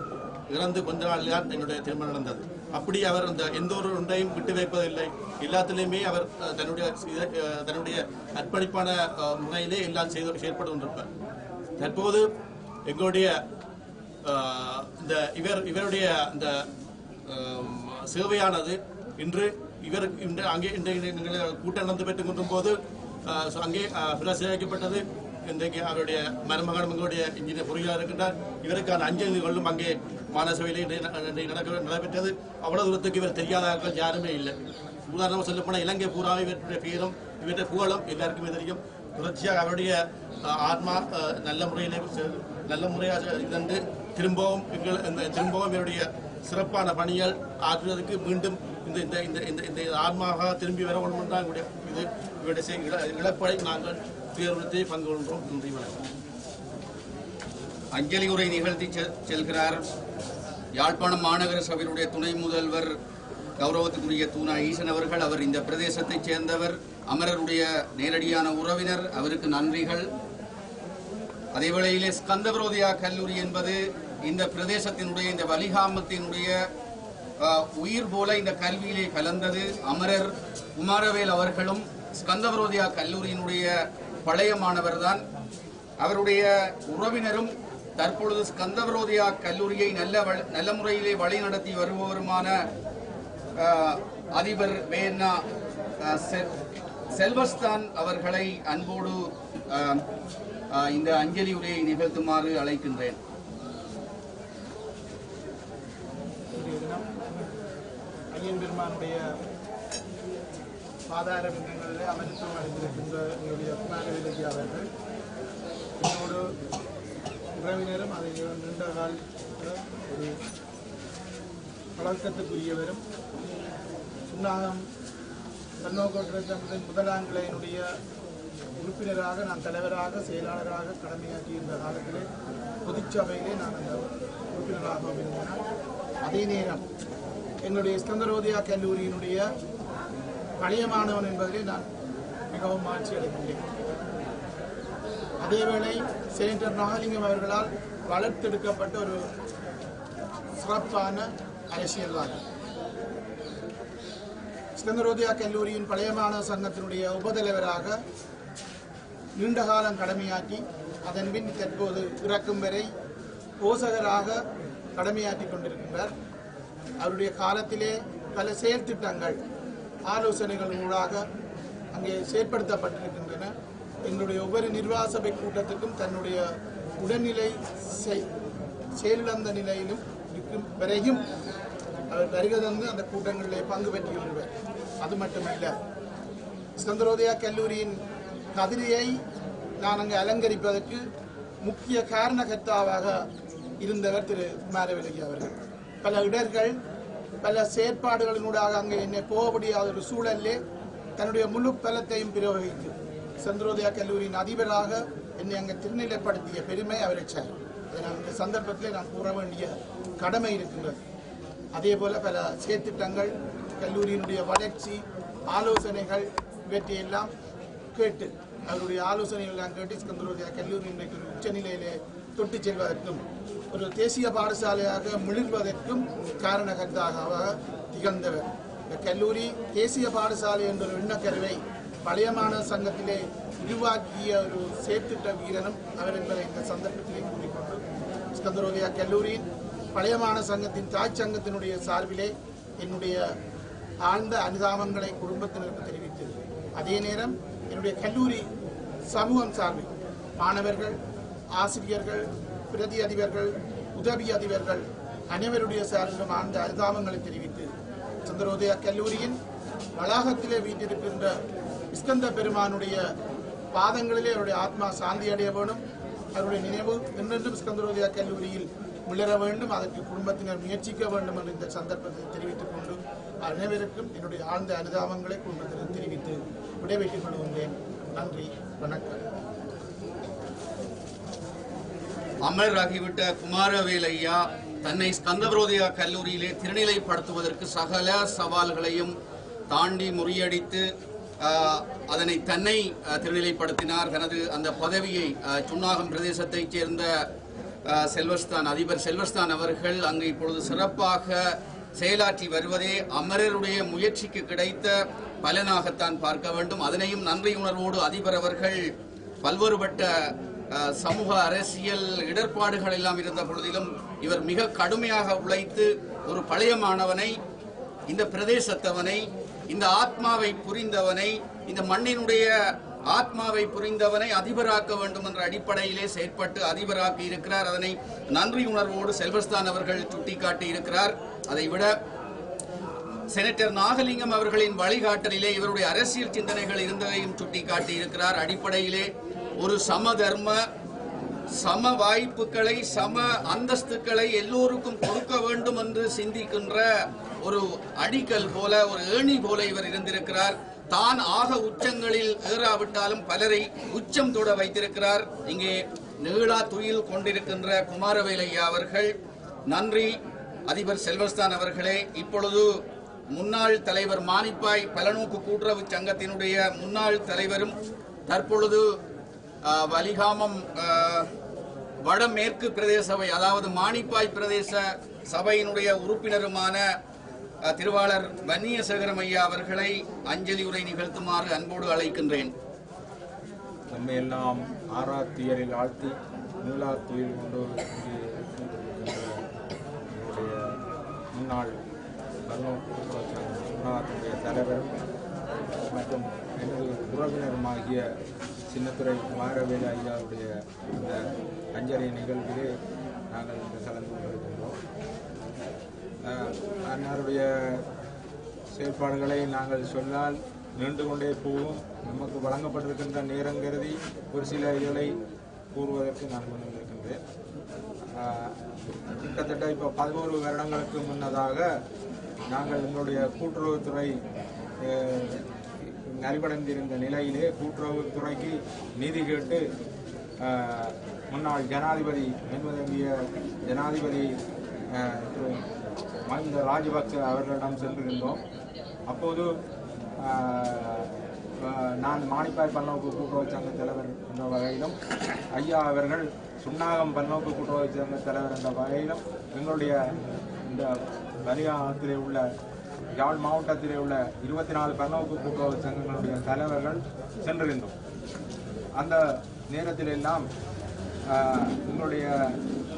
இறந்து கொஞ்ச நாள் தான் என்னுடைய திருமணம் நடந்தது. அப்படி அவர் அந்த எந்த ஒரு ஒன்றையும் விட்டு வைப்பதில்லை. எல்லாத்திலையுமே அவர் தன்னுடைய அர்ப்பணிப்பான முறையிலே எல்லாம் செயற்பட்டு கொண்டிருப்பார். தற்போது எங்களுடைய இந்த இவருடைய இந்த சேவையானது இன்று அங்கே கூட்டம் நடந்து பெற்றுக் கொண்டும் போது அங்கே பிரசேகிக்கப்பட்டது. இன்றைக்கு அவருடைய மருமகனும் எங்களுடைய இன்ஜினியர் பொறியாளர் இருக்கின்றார். இவருக்கான அஞ்சலிகளும் அங்கே மாநசபையிலே நடைபெற்றது. அவ்வளவு தூரத்துக்கு இவர் தெரியாதவர்கள் யாருமே இல்லை. உதாரணமாக சொல்ல போனால் இலங்கை பூராவை இவருடைய பேரும் இவருடைய புகழும் எல்லாருக்குமே தெரியும். தொடர்ச்சியாக அவருடைய ஆத்மா நல்ல முறையாக இதன்று திரும்பவும் இவருடைய சிறப்பான பணிகள் ஆற்றுவதற்கு மீண்டும் இந்த ஆத்மாக திரும்பி வர வேண்டும் தான் இவருடைய இழப்படை நாங்கள் துயரத்தை பங்கு கொள்கிறோம். நன்றி, வணக்கம். அஞ்சலி உரை நிகழ்த்தி செல்கிறார் யாழ்ப்பாணம் மாநகர சபையினுடைய துணை முதல்வர் கௌரவத்துக்குரிய தூணா ஈசன் அவர்கள். அவர் இந்த பிரதேசத்தைச் சேர்ந்தவர், அமரருடைய நேரடியான உறவினர். அவருக்கு நன்றிகள். அதே வேளையிலே ஸ்கந்தவிரோதியா கல்லூரி என்பது இந்த பிரதேசத்தினுடைய இந்த வலிகாமத்தினுடைய உயிர் போல இந்த கல்வியிலே கலந்தது. அமரர் குமாரவேல் அவர்களும் ஸ்கந்தவிரோதியா கல்லூரியினுடைய பழைய மாணவர் தான். அவருடைய உறவினரும் தற்பொழுது ஸ்கந்தவிரோதியா கல்லூரியை நல்ல முறையிலே வழிநடத்தி வருபவருமான அதிபர் வேன்னா செல்வஸ்தான் அவர்களை அன்போடு இந்த அஞ்சலி உரையை நிகழ்த்துமாறு அழைக்கின்றேன். ஐயன் பெருமானுடைய சாதார பின்னங்களிலே அமர்த்துவம் அடைந்திருக்கின்ற என்னுடைய குமாரவேலி அவர்கள் என்னோடு உறவினரும் அதை நீண்ட கால ஒரு பழக்கத்துக்குரியவரும் சுன்னாகம் பன்னோக்கு சங்கத்தின் முதலாங்கிளையினுடைய உறுப்பினராக, நான் தலைவராக, செயலாளராக கடமையாற்றியிருந்த காலத்திலே பொதுச்சபையிலே நான் அந்த உறுப்பினராக விரும்பினேன். அதே நேரம் என்னுடைய ஸ்கந்தரோதியா கல்லூரியினுடைய பழைய மாணவன் என்பதிலே நான் மிகவும் மகிழ்ச்சி அடைகின்றேன். அதேவேளை செனட்டர் நாகலிங்கம் அவர்களால் வளர்த்தெடுக்கப்பட்ட ஒரு சிறப்பான அரசியல்வாதி. ஸ்கந்தரோதியா கல்லூரியின் பழைய மாணவ சங்கத்தினுடைய உபதலைவராக நீண்ட காலம் கடமையாற்றி அதன் பின் தற்போது இறக்கும் வரை போசகராக கடமையாற்றி கொண்டிருக்கின்றார். அவருடைய காலத்திலே பல செயற்திட்டங்கள் ஆலோசனைகள் ஊடாக அங்கே செயற்படுத்தப்பட்டிருக்கின்றன. எங்களுடைய ஒவ்வொரு நிர்வாக சபை கூட்டத்துக்கும் தன்னுடைய உடல்நிலை செயலிழந்த நிலையிலும் இருக்கும் வரையும் அவர் வருகை தந்து அந்த கூட்டங்களிலே பங்கு பெற்றுள்ளார். அது மட்டுமல்ல, ஸ்கந்தரோதயா கல்லூரியின் கதிரையை நான் அங்கு அலங்கரிப்பதற்கு முக்கிய காரணகர்த்தாவாக இருந்தவர் திரு குமாரவேலி அவர்கள். பல இடர்கள், பல செயற்பாடுகளினூடாக அங்கே என்னை போக முடியாத ஒரு சூழலிலே தன்னுடைய முழு பலத்தையும் பிரயோகித்து ஸ்கந்தரோதயா கல்லூரியின் அதிபராக என்னை அங்கே திருநிலைப்படுத்திய பெருமை அவரை சார். இந்த சந்தர்ப்பத்திலே நான் கூற வேண்டிய கடமை இருக்கின்றது. அதே போல பல செயற்திட்டங்கள், கல்லூரியினுடைய வளர்ச்சி, ஆலோசனைகள் இவற்றையெல்லாம் கேட்டு அவருடைய ஆலோசனைகள் எல்லாம் கேட்டு ஸ்கந்தரோதயா கல்லூரி இன்றைக்கு ஒரு உச்சநிலையிலே தொட்டு செல்வதற்கும் ஒரு தேசிய பாடசாலையாக மிளிர்வதற்கும் காரணகர்த்தாக திகழ்ந்தவர். இந்த கல்லூரி தேசிய பாடசாலை என்ற ஒரு எண்ணக்கருவை பழைய மாணவ சங்கத்திலே உருவாக்கிய ஒரு செயற்திட்ட வீரனும் அவர் என்பதை இந்த சந்தர்ப்பத்திலே கூறிக்கொண்டு ஸ்கந்தரோதயா கல்லூரியின் பழைய மாணவ சங்கத்தின் தாய் சங்கத்தினுடைய சார்பிலே என்னுடைய ஆழ்ந்த அனுதாபங்களை குடும்பத்தினருக்கு தெரிவித்தது. அதே நேரம் என்னுடைய கல்லூரி சமூகம் சார்பில் மாணவர்கள், ஆசிரியர்கள், பிரதி அதிபர்கள், உதவி அதிபர்கள் அனைவருடைய சார்பிலும் ஆழ்ந்த அனுதாபங்களை தெரிவித்து ஸ்கந்தரோதயா கல்லூரியின் வளாகத்திலே வீட்டிருக்கின்ற ஸ்கந்த பெருமானுடைய பாதங்களிலே அவருடைய ஆத்மா சாந்தி அடைய வேணும். அவருடைய நினைவு என்றென்றும் ஸ்கந்தரோதயா கல்லூரியில் மிளர வேண்டும், அதற்கு குடும்பத்தினர் முயற்சிக்க வேண்டும் என்று இந்த சந்தர்ப்பத்தை தெரிவித்துக் கொண்டு அனைவருக்கும் என்னுடைய ஆழ்ந்த அனுதாபங்களை குடும்பத்தினர் தெரிவித்து விடைபெற்றுக் கொள்கின்றேன். நன்றி, வணக்கம். அமரராகிவிட்ட குமாரவேலையா தன்னை ஸ்கந்தபரோதயா கல்லூரியிலே திருநிலைப்படுத்துவதற்கு சகல சவால்களையும் தாண்டி முறியடித்து அதனை தன்னை திருநிலைப்படுத்தினார். தனது அந்த பதவியை சுன்னாகம் பிரதேசத்தைச் சேர்ந்த அதிபர் செல்வஸ்தான் அவர்கள் அங்கு இப்பொழுது சிறப்பாக செயலாற்றி வருவதே அமரருடைய முயற்சிக்கு கிடைத்த பலனாகத்தான் பார்க்க வேண்டும். அதனையும் நன்றியுணர்வோடு அதிபர் அவர்கள் பல்வேறுபட்ட சமூக அரசியல் இடர்பாடுகள் எல்லாம் இருந்த பொழுதிலும் இவர் மிக கடுமையாக உழைத்து ஒரு பழைய மாணவனை, இந்த பிரதேசத்தவனை, இந்த ஆத்மாவை புரிந்தவனை, இந்த மண்ணினுடைய ஆத்மாவை புரிந்தவனை அதிபராக்க வேண்டும் என்ற அடிப்படையிலே செயற்பட்டு அதிபராக்கி இருக்கிறார். அதனை நன்றி உணர்வோடு செல்வஸ்தான் அவர்கள் சுட்டிக்காட்டி இருக்கிறார். அதைவிட செனட்டர் நாகலிங்கம் அவர்களின் வழிகாட்டலிலே இவருடைய அரசியல் சிந்தனைகள் இருந்ததையும் சுட்டிக்காட்டி இருக்கிறார். அடிப்படையிலே ஒரு சமதர்ம, சம வாய்ப்புகளை, சம அந்தஸ்துக்களை எல்லோருக்கும் கொடுக்க வேண்டும் என்று சிந்திக்கின்ற ஒரு அடிக்கல் போல, ஒரு ஏணி போல இவர் இருந்திருக்கிறார். தான் ஆக உச்சங்களில் ஏறாவிட்டாலும் பலரை உச்சம் தொட வைத்திருக்கிறார். இங்கே நீளா துயில் கொண்டிருக்கின்ற குமாரவேலையா அவர்கள். நன்றி அதிபர் செல்வஸ்தான் அவர்களே. இப்பொழுது முன்னாள் தலைவர் மானிப்பாய் பலநோக்கு கூட்டுறவு சங்கத்தினுடைய முன்னாள் தலைவரும் தற்பொழுது வலிகாமம் வடமேற்கு பிரதேச சபை, அதாவது மானிப்பாய் பிரதேச சபையினுடைய உறுப்பினருமான திருவாளர் வன்னியசேகரம் ஐயா அவர்களை அஞ்சலி உரை நிகழ்த்துமாறு அன்போடு அழைக்கின்றேன். நம்மை எல்லாம் ஆறாத்துயரில் ஆழ்த்தி நூலாத்துயில் கொண்டு முன்னாள் பல்நோக்கு தலைவர் மற்றும் எனது உறவினருமாகிய சின்னத்துறை குமாரவேலு ஐயாவுடைய இந்த அஞ்சலி நிகழ்விலே நாங்கள் இன்று கலந்து கொண்டிருக்கின்றோம். அன்னாருடைய செயல்பாடுகளை நாங்கள் சொன்னால் நீண்டு கொண்டே போகும். நமக்கு வழங்கப்பட்டிருக்கின்ற நேரம் கருதி ஒரு சில இதுகளை கூறுவதற்கு நான் முன்னிருக்கின்றேன். கிட்டத்தட்ட இப்போ 11 வருடங்களுக்கு முன்னதாக நாங்கள் எங்களுடைய கூட்டுறவுத்துறை நலிவடைந்திருந்த நிலையிலே கூட்டுறவுத்துறைக்கு நிதி கேட்டு முன்னாள் ஜனாதிபதி மேன்மதங்கிய ஜனாதிபதி மஹிந்த ராஜபக்ச அவர்களிடம் சென்றிருந்தோம். அப்போது நான் மானிப்பாய் பல்நோக்கு கூட்டுறவு சங்க தலைவர் என்ற வகையிலும் ஐயா அவர்கள் சுன்னாகம் பல்நோக்கு கூட்டுறவு சங்க தலைவர் என்ற வகையிலும் எங்களுடைய இந்த வலிகாமத்திலே உள்ள யாழ் மாவட்டத்திலே உள்ள 24 பல்நோக்கு கூட்டுறவு சங்கங்களுடைய தலைவர்கள் சென்றிருந்தோம். அந்த நேரத்திலெல்லாம் எங்களுடைய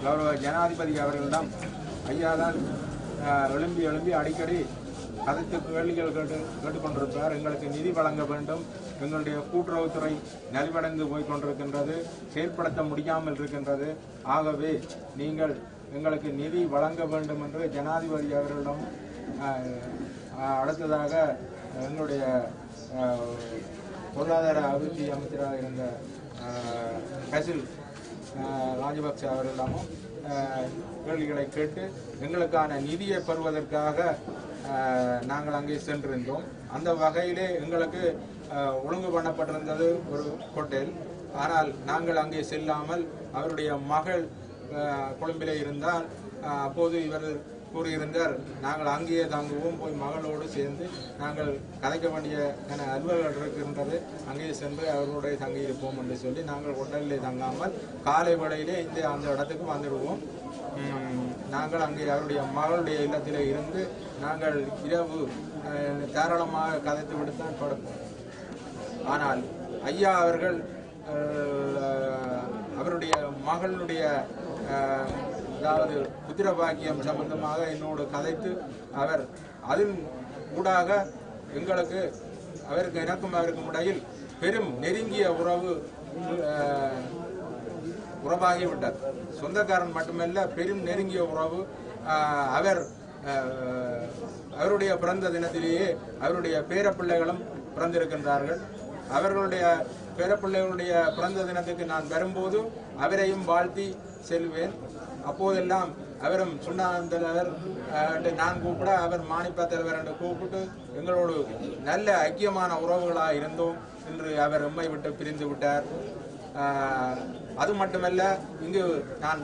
கௌரவ ஜனாதிபதி அவர்களிடம் ஐயா தான் எழும்பி அடிக்கடி கதைத்து கேள்விகள் கேட்டுக்கொண்டிருப்பார். எங்களுக்கு நிதி வழங்க வேண்டும், எங்களுடைய கூட்டுறவுத்துறை நலிவடைந்து போய்கொண்டிருக்கின்றது, செயல்படுத்த முடியாமல் இருக்கின்றது, ஆகவே நீங்கள் எங்களுக்கு நிதி வழங்க வேண்டும் என்று ஜனாதிபதி அவர்களிடம் அடுத்ததாக எங்களுடைய பொருளாதார அபிவிருத்தி அமைச்சராக இருந்த கசில் ராஜபக்ச அவர்களிடமும் கேள்விகளை கேட்டு எங்களுக்கான நிதியை பெறுவதற்காக நாங்கள் அங்கே சென்றிருந்தோம். அந்த வகையிலே எங்களுக்கு ஒழுங்கு பண்ணப்பட்டிருந்தது ஒரு ஹோட்டல். ஆனால் நாங்கள் அங்கே செல்லாமல் அவருடைய மகள் கொழும்பிலே இருந்தால் அப்போது இவர் கூறியிருந்தார், நாங்கள் அங்கேயே தங்குவோம், போய் மகளோடு சேர்ந்து நாங்கள் கதைக்க வேண்டிய அலுவலர்கள் இருக்கின்றது, அங்கேயே சென்று அவர்களுடைய தங்கியிருப்போம் என்று சொல்லி நாங்கள் ஹோட்டலிலே தங்காமல் காலை வேளையிலே அந்த இடத்துக்கு வந்துடுவோம். நாங்கள் அங்கே அவருடைய மகளுடைய இல்லத்திலே இருந்து நாங்கள் இரவு தாராளமாக கதைத்து விடுத்தான் படுப்போம். ஆனால் ஐயா அவர்கள் அவருடைய மகளுடைய அதாவது புத்திர பாக்கியம் சம்பந்தமாக என்னோடு கதைத்து அவர் அதன் ஊடாக எங்களுக்கு எனக்கும் அவருக்கும் இடையில் பெரும் நெருங்கிய உறவாகிவிட்டார். சொந்தக்காரன் மட்டுமல்ல, பெரும் நெருங்கிய உறவு. அவருடைய பிறந்த தினத்திலேயே அவருடைய பேரப்பிள்ளைகளும் பிறந்திருக்கின்றார்கள். அவர்களுடைய பேரப்பிள்ளைகளுடைய பிறந்த தினத்துக்கு நான் வரும்போது அவரையும் வாழ்த்தி செல்வேன். அப்போதெல்லாம் அவரும் சுண்ணாகம் தலைவர் நான் கூப்பிட அவர் மாணிப்பா தலைவர் என்று கூப்பிட்டு எங்களோடு நல்ல ஐக்கியமான உறவுகளாக இருந்தோம். இன்று அவர் எம்மை விட்டு பிரிந்து விட்டார். அது மட்டுமல்ல, இங்கு நான்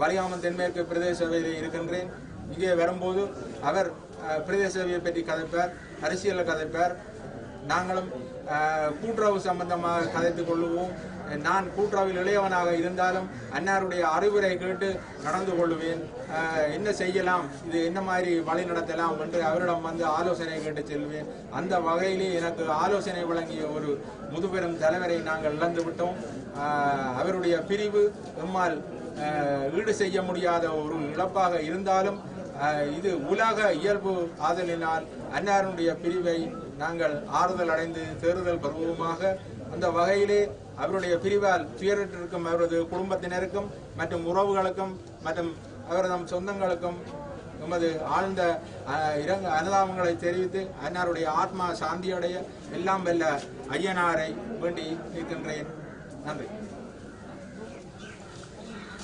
வலிகாமம் தென்மேற்கு பிரதேச சபையில் இருக்கின்றேன். இங்கே வரும்போது அவர் பிரதேச சபையை பற்றி கதைப்பார், அரசியலில் கதைப்பார். நாங்களும் கூட்டுறவு சம்பந்தமாக கதைத்துக் கொள்ளுவோம். நான் கூட்டுறவில் இளையவனாக இருந்தாலும் அன்னாருடைய அறிவுரை கேட்டு நடந்து கொள்ளுவேன். என்ன செய்யலாம், இது என்ன மாதிரி வழி நடத்தலாம் என்று அவரிடம் வந்து ஆலோசனை கேட்டு செல்வேன். அந்த வகையிலே எனக்கு ஆலோசனை வழங்கிய ஒரு முதுபெரும் தலைவரை நாங்கள் இழந்து விட்டோம். அவருடைய பிரிவு நம்மால் ஈடு செய்ய முடியாத ஒரு இழப்பாக இருந்தாலும் இது உலக இயல்பு ஆதலினால் அன்னாருடைய பிரிவை நாங்கள் ஆறுதல் அடைந்து தேறுதல் பருவமாக அந்த வகையிலே அவருடைய பிரிவால் துயரிட்டிருக்கும் அவரது குடும்பத்தினருக்கும் மற்றும் உறவுகளுக்கும் மற்றும் அவரது சொந்தங்களுக்கும் எமது ஆழ்ந்த அனுதாபங்களை தெரிவித்து அன்னாருடைய ஆத்மா சாந்தியடைய எல்லாம் வல்ல ஐயனாரை வேண்டி இருக்கின்றேன். நன்றி.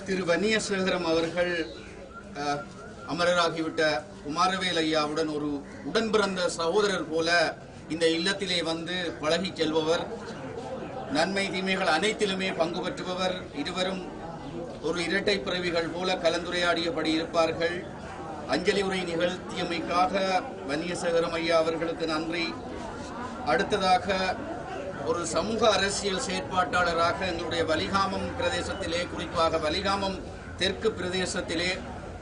திரு வன்னியசேகரம் அவர்கள் அமரராகிவிட்ட குமாரவேல் ஐயாவுடன் ஒரு உடன் பிறந்த சகோதரர் போல இந்த இல்லத்திலே வந்து பழகி செல்பவர், நன்மை தீமைகள் அனைத்திலுமே பங்கு பெற்றுபவர். இருவரும் ஒரு இரட்டை பிறவிகள் போல கலந்துரையாடியபடி இருப்பார்கள். அஞ்சலி உரை நிகழ்த்தியமைக்காக வன்னியசேகரம் ஐயா அவர்களுக்கு நன்றி. அடுத்ததாக ஒரு சமூக அரசியல் செயற்பாட்டாளராக எங்களுடைய வலிகாமம் பிரதேசத்திலே, குறிப்பாக வலிகாமம் தெற்கு பிரதேசத்திலே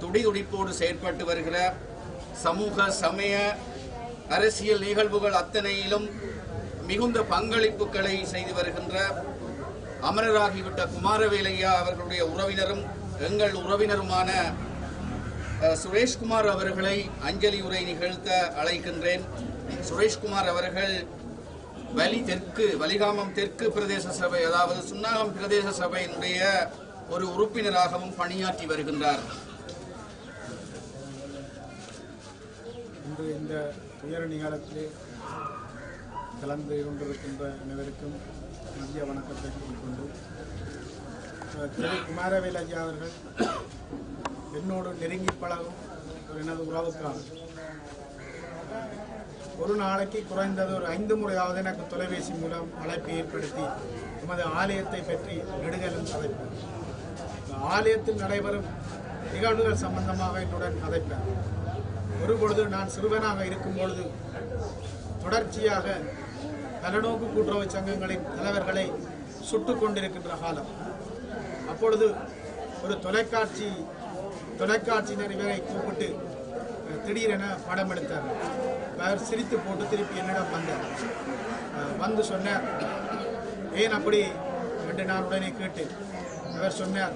துடிதுடிப்போடு செயற்பட்டு வருகிற சமூக சமய அரசியல் நிகழ்வுகள் அத்தனையிலும் மிகுந்த பங்களிப்புகளை செய்து வருகின்ற அமரராகிவிட்ட குமாரவேலையா அவர்களுடைய உறவினரும் எங்கள் உறவினருமான சுரேஷ்குமார் அவர்களை அஞ்சலி உரை நிகழ்த்த அழைக்கின்றேன். சுரேஷ்குமார் அவர்கள் வலிகாமம் தெற்கு பிரதேச சபை, அதாவது சுன்னாகம் பிரதேச சபையினுடைய ஒரு உறுப்பினராகவும் பணியாற்றி வருகின்றார். இன்று இந்த துயர நிகழ்ச்சியிலே கலந்து கொண்டிருக்கின்ற அனைவருக்கும் மதிய வணக்கத்தை கூறிக்கொண்டு, திரு குமாரவேல் ஐயா அவர்கள் என்னோடு நெருங்கி பழகும் எனது உறவுக்காக ஒரு நாளைக்கு குறைந்தது ஒரு 5 முறையாவது எனக்கு தொலைபேசி மூலம் அழைப்பு ஏற்படுத்தி எமது ஆலயத்தை பற்றி நெடுகலும் கதைப்பார். ஆலயத்தில் நடைபெறும் நிகழ்வுகள் சம்பந்தமாக என்னுடன் கதைப்பார். ஒரு பொழுது நான் சிறுவனாக இருக்கும் பொழுது தொடர்ச்சியாக பலநோக்கு கூட்டுறவு சங்கங்களின் தலைவர்களை சுட்டுக் கொண்டிருக்கின்ற காலம். அப்பொழுது ஒரு தொலைக்காட்சியினர் இவரை கூப்பிட்டு திடீரென படம் எடுத்தார். அவர் சிரித்து போட்டு திருப்பி என்னிடம் வந்தார். வந்து சொன்னார், ஏன் அப்படி என்று நான் உடனே கேட்டேன். அவர் சொன்னார்,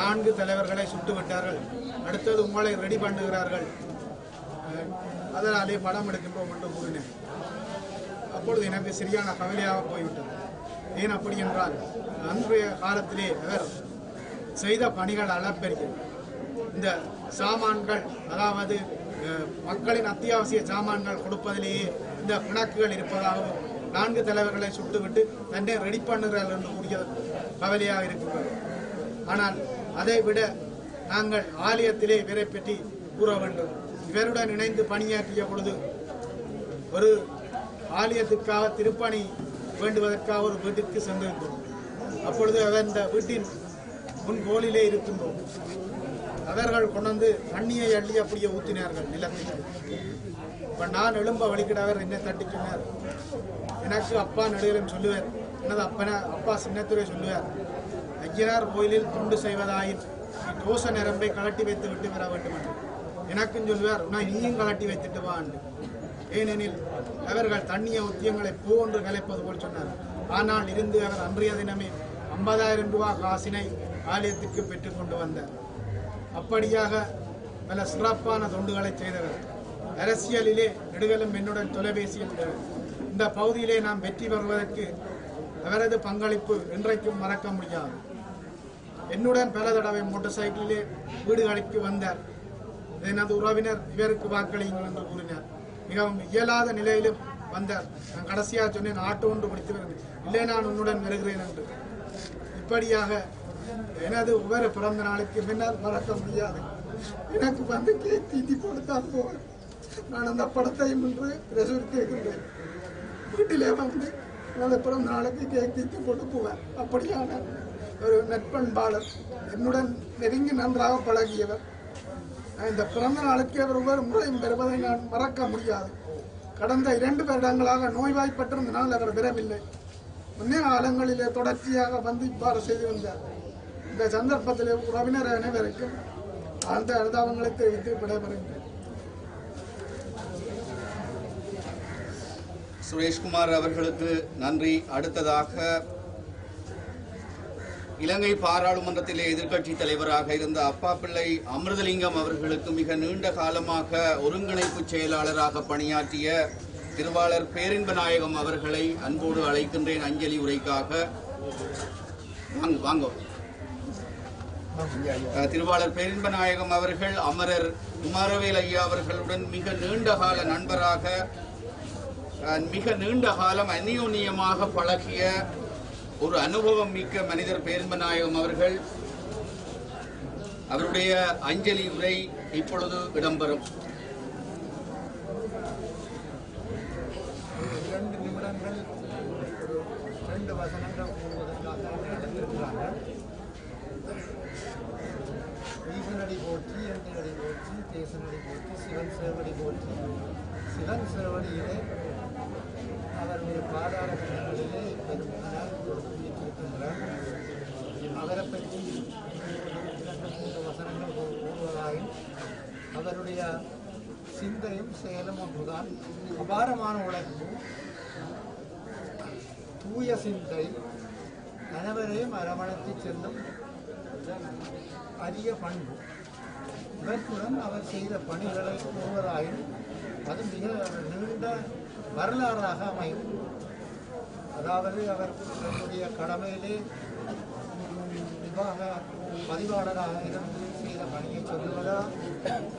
4 தலைவர்களை சுட்டு விட்டார்கள், அடுத்தது உங்களை ரெடி பண்ணுகிறார்கள், அதனாலே படம் எடுக்கின்றோம் என்று கூறினேன். அப்பொழுது எனக்கு சரியான கவலையாக போய்விட்டது. ஏன் அப்படி என்றால், அன்றைய காலத்திலே அவர் செய்த பணிகள் அளப்பெரிய. இந்த சாமான்கள், அதாவது மக்களின் அத்தியாவசிய சாமான்கள் கொடுப்பதிலேயே இந்த பிணக்குகள் இருப்பதாகவும் 4 தலைவர்களை சுட்டுவிட்டு தன்னை ரெடி பண்ணுகிறார்கள் என்று கூறிய கவலையாக இருக்கின்றது. ஆனால் அதை விட நாங்கள் ஆலயத்திலே இவரை பற்றி கூற வேண்டும். இவருடன் இணைந்து பணியாற்றிய பொழுது ஒரு ஆலயத்துக்காக திருப்பணி வேண்டுவதற்காக ஒரு வீட்டிற்கு சென்றிருந்தோம். அப்பொழுது அவர் இந்த வீட்டின் முன் கோலிலே இருக்கின்றோம். அவர்கள் கொண்டு தண்ணியை அள்ளி அப்படியே ஊற்றினார்கள் நிலத்தில். இப்போ நான் எழும்ப வலிக்கிட அவர் என்னை தட்டி சொன்னார். எனக்கு அப்பா நடுவரும் சொல்லுவார், எனது அப்பா சின்னத்துறை சொல்லுவார், ஐயனார் கோயிலில் தொண்டு செய்வதாயின் தோச நரம்பை கலட்டி வைத்து விட்டு வர வேண்டும் என்று. எனக்கும் சொல்லுவார், நான் நீயும் கலட்டி வைத்துட்டு வா என்று. ஏனெனில் அவர்கள் தண்ணிய உத்தியங்களை போன்று கலைப்பது போல் சொன்னார். ஆனால் இருந்து அவர் அன்றைய தினமே 50,000 ரூபாய் காசினை ஆலயத்துக்கு பெற்றுக்கொண்டு வந்தார். அப்படியாக பல சிறப்பான தொண்டுகளை செய்தவர். அரசியலிலே நெடுகலும் என்னுடன் தொலைபேசியில் இந்த பகுதியிலே நாம் வெற்றி பெறுவதற்கு அவரது பங்களிப்பு என்றைக்கும் மறக்க முடியாது. என்னுடன் பல தடவை மோட்டார் சைக்கிளிலே வீடுகளுக்கு வந்தார். எனது உறவினர் இவருக்கு வாக்களியுங்கள் என்று கூறினார். மிகவும் இயலாத நிலையிலும் வந்தார். நான் கடைசியாக சொன்னேன், ஆட்டோ ஒன்று பிடித்து வருகிறேன், இல்லை நான் உன்னுடன் வருகிறேன் என்று. இப்படியாக எனது ஒவ்வொரு பிறந்த நாளுக்கு பின்னால் மறக்க முடியாது. எனக்கு வந்து கேக் தீட்டி கொடுத்தான் போவேன். நான் அந்த படத்தையும் இன்று பிரசுரித்திருக்கின்றேன். வீட்டிலே வந்து எனது பிறந்த நாளுக்கு கேக் தீட்டி கொண்டு போவேன். அப்படியான ஒரு நட்பண்பாளர், என்னுடன் நெருங்கி நன்றாக பழகியவர். இந்த பிறந்த நாளுக்கு அவர் ஒவ்வொரு முறையும் பெறுவதை நான் மறக்க முடியாது. கடந்த 2 வருடங்களாக நோய்வாய்ப்பட்டிருந்தனால் அவர் பெறவில்லை. முன்னே காலங்களிலே தொடர்ச்சியாக வந்து இவ்வாறு செய்து வந்தார். இந்த சந்தர்ப்பத்தில் உறவினர் அனைவருக்கும் அந்த அனுதாபங்களை தெரிவித்து விடைபெறுகின்றேன். சுரேஷ்குமார் அவர்களுக்கு நன்றி. அடுத்ததாக இலங்கை பாராளுமன்றத்திலே எதிர்க்கட்சி தலைவராக இருந்த அப்பாப்பிள்ளை அமிர்தலிங்கம் அவர்களுக்கு மிக நீண்ட காலமாக ஒருங்கிணைப்பு செயலாளராக பணியாற்றிய திருவாளர் பேரின்பநாயகம் அவர்களை அன்போடு அழைக்கின்றேன் அஞ்சலி உரைக்காக. வாங்க. திருவாளர் பேரின்பநாயகம் அவர்கள் அமரர் குமாரவேல் ஐயா அவர்களுடன் மிக நீண்ட கால நண்பராக, மிக நீண்ட காலம் அந்யோன்யமாக பழகிய ஒரு அனுபவம் மிக்க மனிதர் பேரின்பநாயகம் அவர்கள். அவருடைய அஞ்சலி உரை இப்பொழுது இடம்பெறும். 2 நிமிடங்கள் 2 வசனங்கள் கூறுவதற்காக நடந்திருக்கிறார்கள். ஈசனடி போற்றி, எந்தனடி போற்றி, தேசனடி போற்றி, சிவன் சேவடி போற்றி. சிவன் சேவடியிலே அவருடைய பாதார கணங்களிலே பெருமானார் கொடுத்திருக்கின்றார். அவரை பற்றி 2-3 வசனங்கள் கூறுவதாயும் அவருடைய சிந்தையும் செயலும் ஒன்றுதான். அபாரமான உழைப்பு, தூய சிந்தை, அனைவரையும் அரவணைத்து செல்லும் அரிய பண்பு. இவற்றுடன் அவர் செய்த பணிகளை கூறுவதாயும் அது மிக நீண்ட வரலாறாக அமையும். அதாவது அவர் தன்னுடைய கடமையிலே நிர்வாக பதிவாளராக இருந்து செய்த பணியை சொல்லுவதா,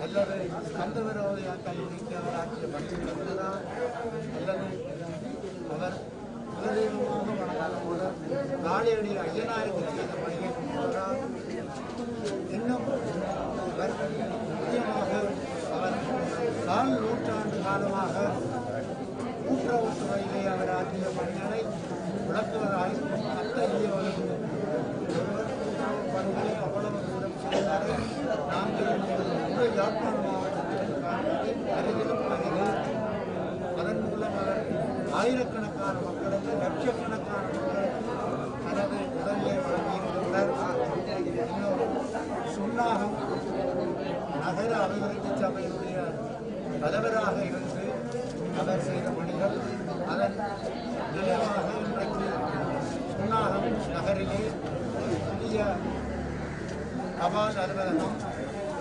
அல்லது ஸ்கந்தவிரோதியா கல்லூரிக்கு அவர் ஆற்றிய பணியை சொல்லுவதா, அல்லது அவர் குலதெய்வமாக வணங்குவதா, காளியடி ஐயனாருக்கு செய்த பணியை சொல்லுவதா, இன்னும் அவர் முக்கியமாக அவர் 4 நூற்றாண்டு காலமாக கூட்டுறவுத்துறையிலே அவர் ஆற்றிய பணிகளை விளக்குவதாய் அத்தகைய ஒரு பணிகளை அவ்வளவு தூரம் செய்தார். நாங்கள் யாழ்ப்பாண மாவட்டத்தில் அருகிலும் அதன் மூலம் அவர் ஆயிரக்கணக்கான மக்களுக்கு, லட்சக்கணக்கான மக்களுக்கு தனது உதவியை வழங்கியிருக்கின்றார். இன்னொரு சுண்ணாகம் நகர அபிவிருத்தி சபையினுடைய தலைவராக இருந்து அவர் செய்த பணிகள், அதன் நினைவாக இன்றைக்கு சுண்ணாகம் நகரிலே புதிய தபால் அலுவலகம்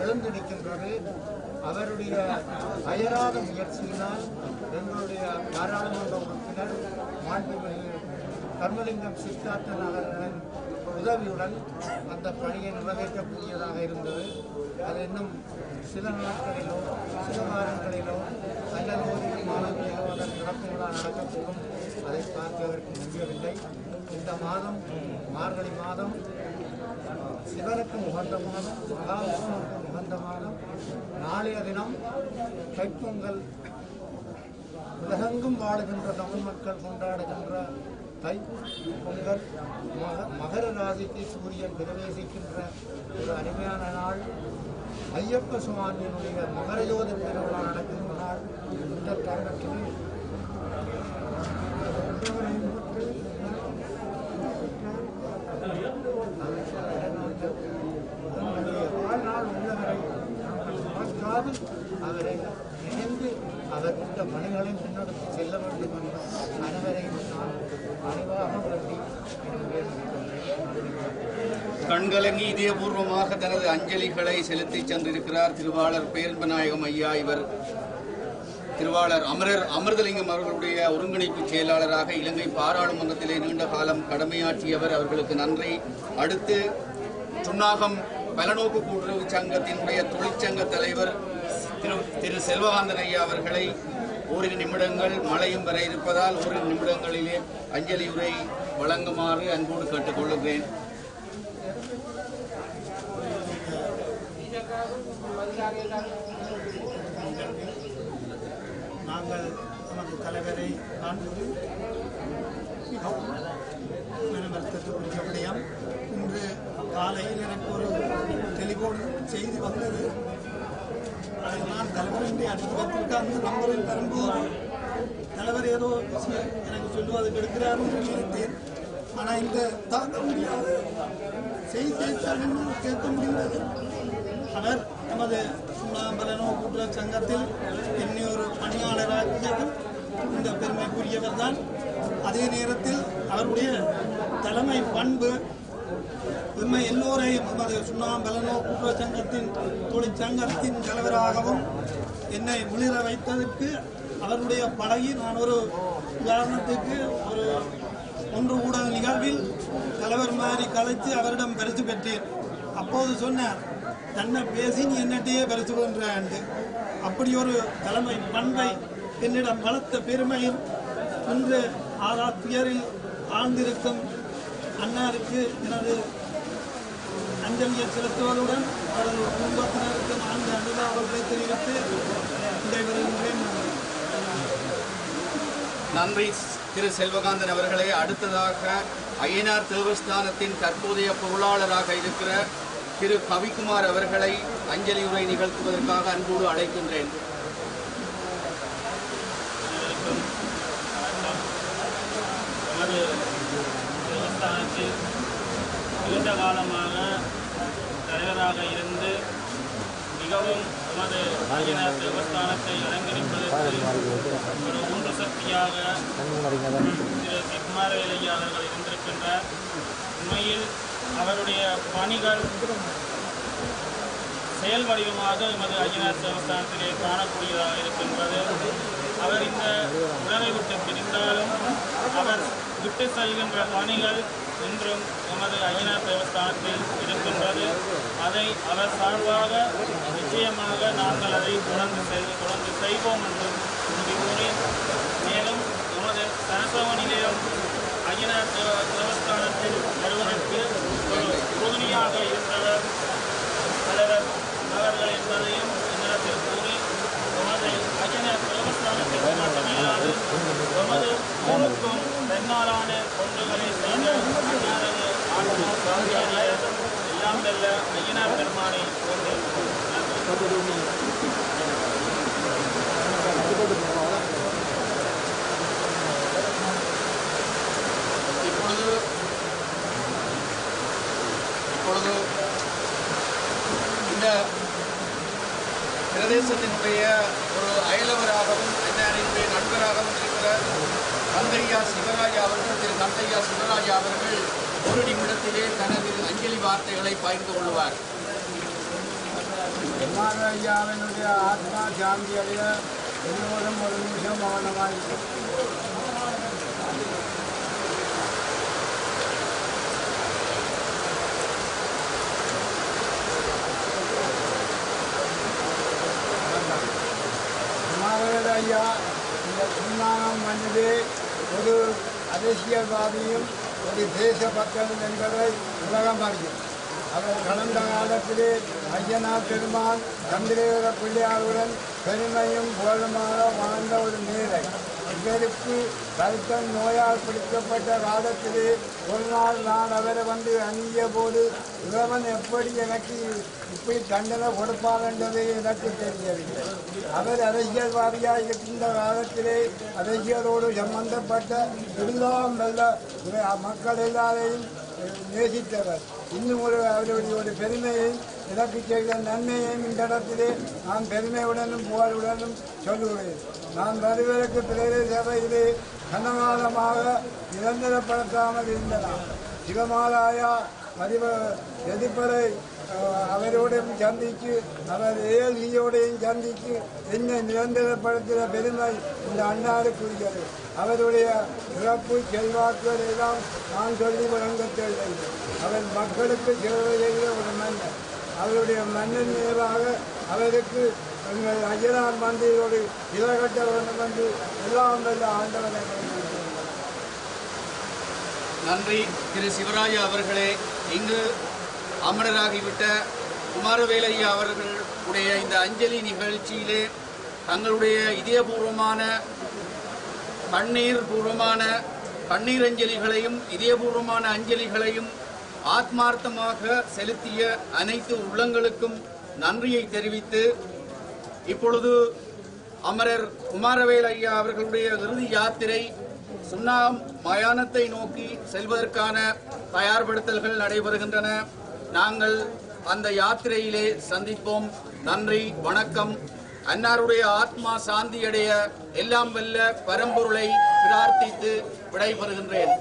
எழுந்திருக்கின்றது. அவருடைய அயராத முயற்சியினால் எங்களுடைய பாராளுமன்ற உறுப்பினர் மாண்புமிகு தர்மலிங்கம் சித்தார்த்தன் அவர்களின் உதவியுடன் அந்த பணியை நிறைவேற்றக்கூடியதாக இருந்தது. அது இன்னும் சில நாட்களிலோ சில வாரங்களிலோ அல்லது ஒரு மாதங்களிலோ அதன் சிறப்பு விழா நடக்கக்கூடும். அதை பார்ப்பதற்கு முடியவில்லை. இந்த மாதம் மார்கழி மாதம் சிவனுக்கு உகந்த மாதம், மகாவிஷ்ணுவுக்கு உகந்த மாதம். நாளைய தினம் தைப்பொங்கல், உலகெங்கும் வாழுகின்ற தமிழ் மக்கள் கொண்டாடுகின்ற தை பொங்கல். மகர ராசிக்கு சூரியன் பிரவேசிக்கின்ற ஒரு அருமையான நாள். ஐயப்ப சுவாமியினுடைய மகர ஜோதி திருவிழா நடக்கின்ற நாள். இந்த தருணத்தில் வாழ்நாள் உள்ளவரை மறக்காது அவரை நினைந்து அவர் இந்த பணிகளை முன்னெடுத்து செல்ல வேண்டும் என்று அனைவரையும் நான் பணிவாக வேண்டி கண்கலங்கி இதயபூர்வமாக தனது அஞ்சலிகளை செலுத்தி சென்றிருக்கிறார் திருவாளர் பேரின்பநாயகம் ஐயா. இவர் திருவாளர் அமிர்தலிங்கம் அவர்களுடைய ஒருங்கிணைப்பு செயலாளராக இலங்கை பாராளுமன்றத்திலே நீண்ட காலம் கடமையாற்றியவர். அவர்களுக்கு நன்றி. அடுத்து சுன்னாகம் பலநோக்கு கூட்டுறவு சங்கத்தினுடைய தொழிற்சங்க தலைவர் திரு செல்வகாந்தன் ஐயா அவர்களை ஓரிரு நிமிடங்கள், மழையும் வர இருப்பதால் ஓரிரு நிமிடங்களிலே அஞ்சலி உரை வழங்குமாறு அன்போடு கேட்டுக்கொள்கிறேன். நாங்கள் நமது தலைவரை காண்பது மிகவும் வருத்தத்துக்குரிய விடயம். இன்று காலையில் எனக்கு ஒரு டெலிபோன் செய்தி வந்தது. அதை நான் தலைவரின்றி அனுப்பி வைத்துவிட்டு அந்த நம்பரில் வரும்போது தலைவர் ஏதோ எனக்கு சொல்லுவதற்கு எடுக்கிறாருன்னு நினைத்தேன். ஆனால் இந்த தாங்க முடியாத செய்தியை கேட்க முடிந்தது. அவர் நமது சுண்ணாம்பலனோ கூட்டுறவு சங்கத்தில் இன்னொரு பணியாளராகியவர் இந்த பெருமைக்குரியவர் தான். அதே நேரத்தில் அவருடைய தலைமை பண்பு உண்மை எல்லோரையும் நமது சுண்ணாம்பலனோ கூட்டுறவு சங்கத்தின் தொழிற்சங்கத்தின் தலைவராகவும் என்னை முளிர வைத்ததற்கு அவருடைய பழகி நான் ஒரு உதாரணத்துக்கு ஒரு ஒன்று ஊடக நிகழ்வில் தலைவர் மாதிரி கலைத்து அவரிடம் பரிசு பெற்றேன். அப்போது சொன்னார், தன்னை பேசி நீ என்னட்டையே பரிசு கொன்றாண்டு. அப்படி ஒரு தலைமை பண்பை என்னிடம் வளர்த்த பெருமையும் இன்று துயரில் ஆழ்ந்திருக்கும் அன்னாருக்கு எனது அஞ்சலியை செலுத்துவதுடன் அவரது குடும்பத்தினருக்கும் ஆழ்ந்த அனுதாபங்களை தெரிவித்து விடைபெறுகின்றேன். நன்றி திரு செல்வகாந்தன் அவர்களே. அடுத்ததாக அய்யனார் தேவஸ்தானத்தின் தற்போதைய பொருளாளராக இருக்கிற திரு கவிக்குமார் அவர்களை அஞ்சலி உரை நிகழ்த்துவதற்காக அன்போடு அழைக்கின்றேன். நமது தேவஸ்தானத்தில் நீண்ட காலமாக தலைவராக இருந்து மிகவும் நமது அய்யனார் தேவஸ்தானத்தை அலங்கரிப்பதற்கு ஒரு ஊன்று சக்தியாக திரு குமாரவேலையா அவர்கள் இருந்திருக்கின்றார். உண்மையில் அவருடைய பணிகள் செயல் வடிவமாக எமது அய்யனார் தேவஸ்தானத்திலே காணக்கூடியதாக இருக்கின்றது. அவர் இந்த உலகை விட்டு பிரிந்தாலும் அவர் விட்டு செல்கின்ற பணிகள் இன்றும் எமது அய்யனார் தேவஸ்தானத்தில் இருக்கின்றது. அதை அவர் சார்பாக நிச்சயமாக நாங்கள் அதை தொடர்ந்து செய்வோம் என்று கூறி, மேலும் எமது சனசோக நிலையம் அய்யனார் தேவஸ்தானத்தில் வருவதற்கு ஒரு உறுதுணையாக இருந்தவர் தலைவர் அவர்கள் என்பதையும் இந்நேரத்தில் கூறி, எமது அய்யனார் தேவஸ்தானத்திற்கு மட்டுமில்லாது எமது ஊருக்கும் பெண்ணாலான ஒன்றுகளை செய்த அன்னாரது ஆத்மா சாந்தியாக எல்லாம் வெல்ல அய்யனார் பெருமானை இப்பொழுது இந்த பிரதேசத்தினுடைய ஒரு அயலவராகவும் அன்னாரினுடைய நண்பராகவும் இருக்கிற கந்தையா சிவராஜா அவர்கள் திரு கந்தையா சிவராஜா அவர்கள் ஒரு நிமிடத்திலே தனது அஞ்சலி வார்த்தைகளை பகிர்ந்து கொள்வார். ஐயாவினுடைய ஆத்மா சாந்தி அடைய எல்லோரும் ஒரு நிமிஷம் மௌனமாயிருக்கும். ஐயா இந்த சுண்ணாகம் மண்ணிலே ஒரு அரசியல்வாதியும் ஒரு தேசபக்தனும் என்பதை உலகம் அறியும். அவர் கடந்த காலத்திலே அய்யனார் பெருமான் சந்திரேகர பிள்ளையாருடன் பெருமையும் புகழுமாக வாழ்ந்த ஒரு மேலை. இவருக்கு கருத்தன் நோயால் பிடிக்கப்பட்ட காலத்திலே ஒரு நாள் நான் அவரை வந்து அணிய போது இறைவன் எப்படி எனக்கு இப்படி தண்டனை கொடுப்பான் என்பதை எனக்கு தெரியவில்லை. அவர் அரசியல்வாதியாக இருக்கின்ற காலத்திலே அரசியலோடு சம்பந்தப்பட்ட எல்லாம் வல்ல மக்கள் எல்லாரையும் நேசித்தவர். இன்னும் அவருடைய ஒரு பெருமையை எனக்கு செய்த நன்மையையும் இந்த இடத்திலே நான் பெருமையுடனும் புகழுடனும் சொல்லுகிறேன். நான் வருவதற்கு பிரதேச சபையிலே கனகாலமாக நிரந்தரப்படுத்தாமல் இருந்தனர். சிவமாலாயா எதிர்ப்பதை அவரோடையும் சந்தித்து அவர் ஏழ்கையோடையும் சந்தித்து என்னை நிரந்தரப்படுத்தின பெருமை இந்த அண்ணாருக்குரியது. அவருடைய சிறப்பு செல்வாக்குகள் எல்லாம் நான் சொல்லி வழங்கவில்லை. அவர் மக்களுக்கு சேவை செய்த ஒரு மன்னன். அவருடைய மன்னன் நினைவாக அவருக்கு எங்கள் அய்யனார் மந்திரோடு இலகட்ட வேண்டும் என்று எல்லாம் வல்ல ஆண்டவனை நன்றி திரு சிவராஜா அவர்களே. இங்கு அமரராகிவிட்ட குமாரவேலையா அவர்கள் உடைய இந்த அஞ்சலி நிகழ்ச்சியிலே தங்களுடைய இதயபூர்வமான கண்ணீரஞ்சலிகளையும் இதயபூர்வமான அஞ்சலிகளையும் ஆத்மார்த்தமாக செலுத்திய அனைத்து உள்ளங்களுக்கும் நன்றியை தெரிவித்து இப்பொழுது அமரர் குமாரவேல் ஐயா அவர்களுடைய இறுதி யாத்திரை சுண்ணாம் மயானத்தை நோக்கி செல்வதற்கான தயார்படுத்தல்கள் நடைபெறுகின்றன. நாங்கள் அந்த யாத்திரையிலே சந்திப்போம். நன்றி, வணக்கம். அன்னாருடைய ஆத்மா சாந்தியடைய எல்லாம் வல்ல பரம்பொருளை பிரார்த்தித்து விடைபெறுகின்றேன்.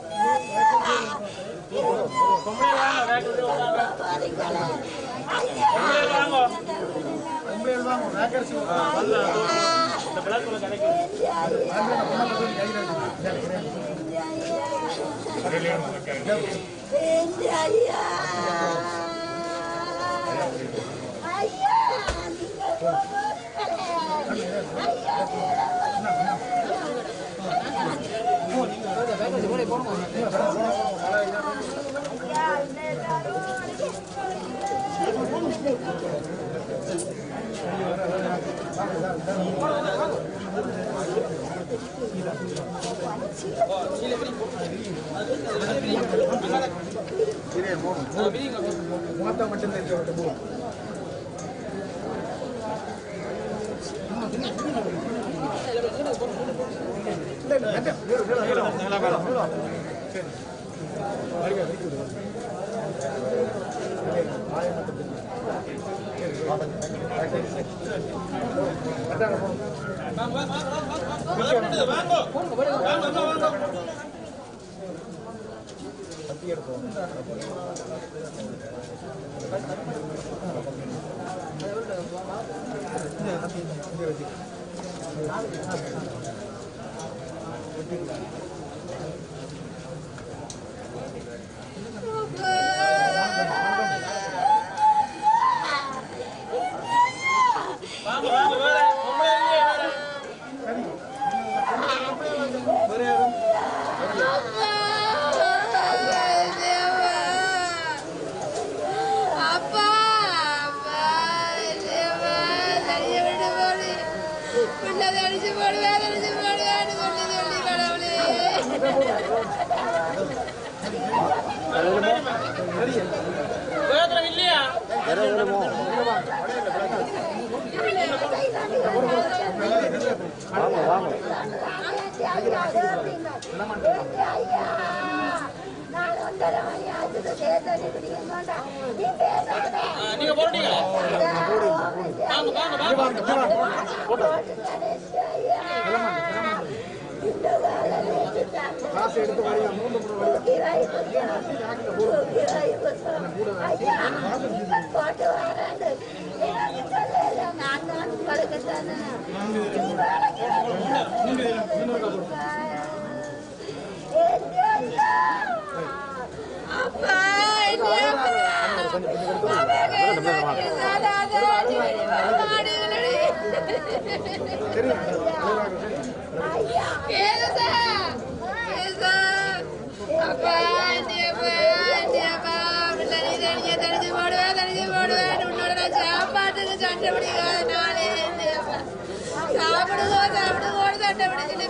சாப்பிடுவோம் சண்டை பிடிச்சிட்டு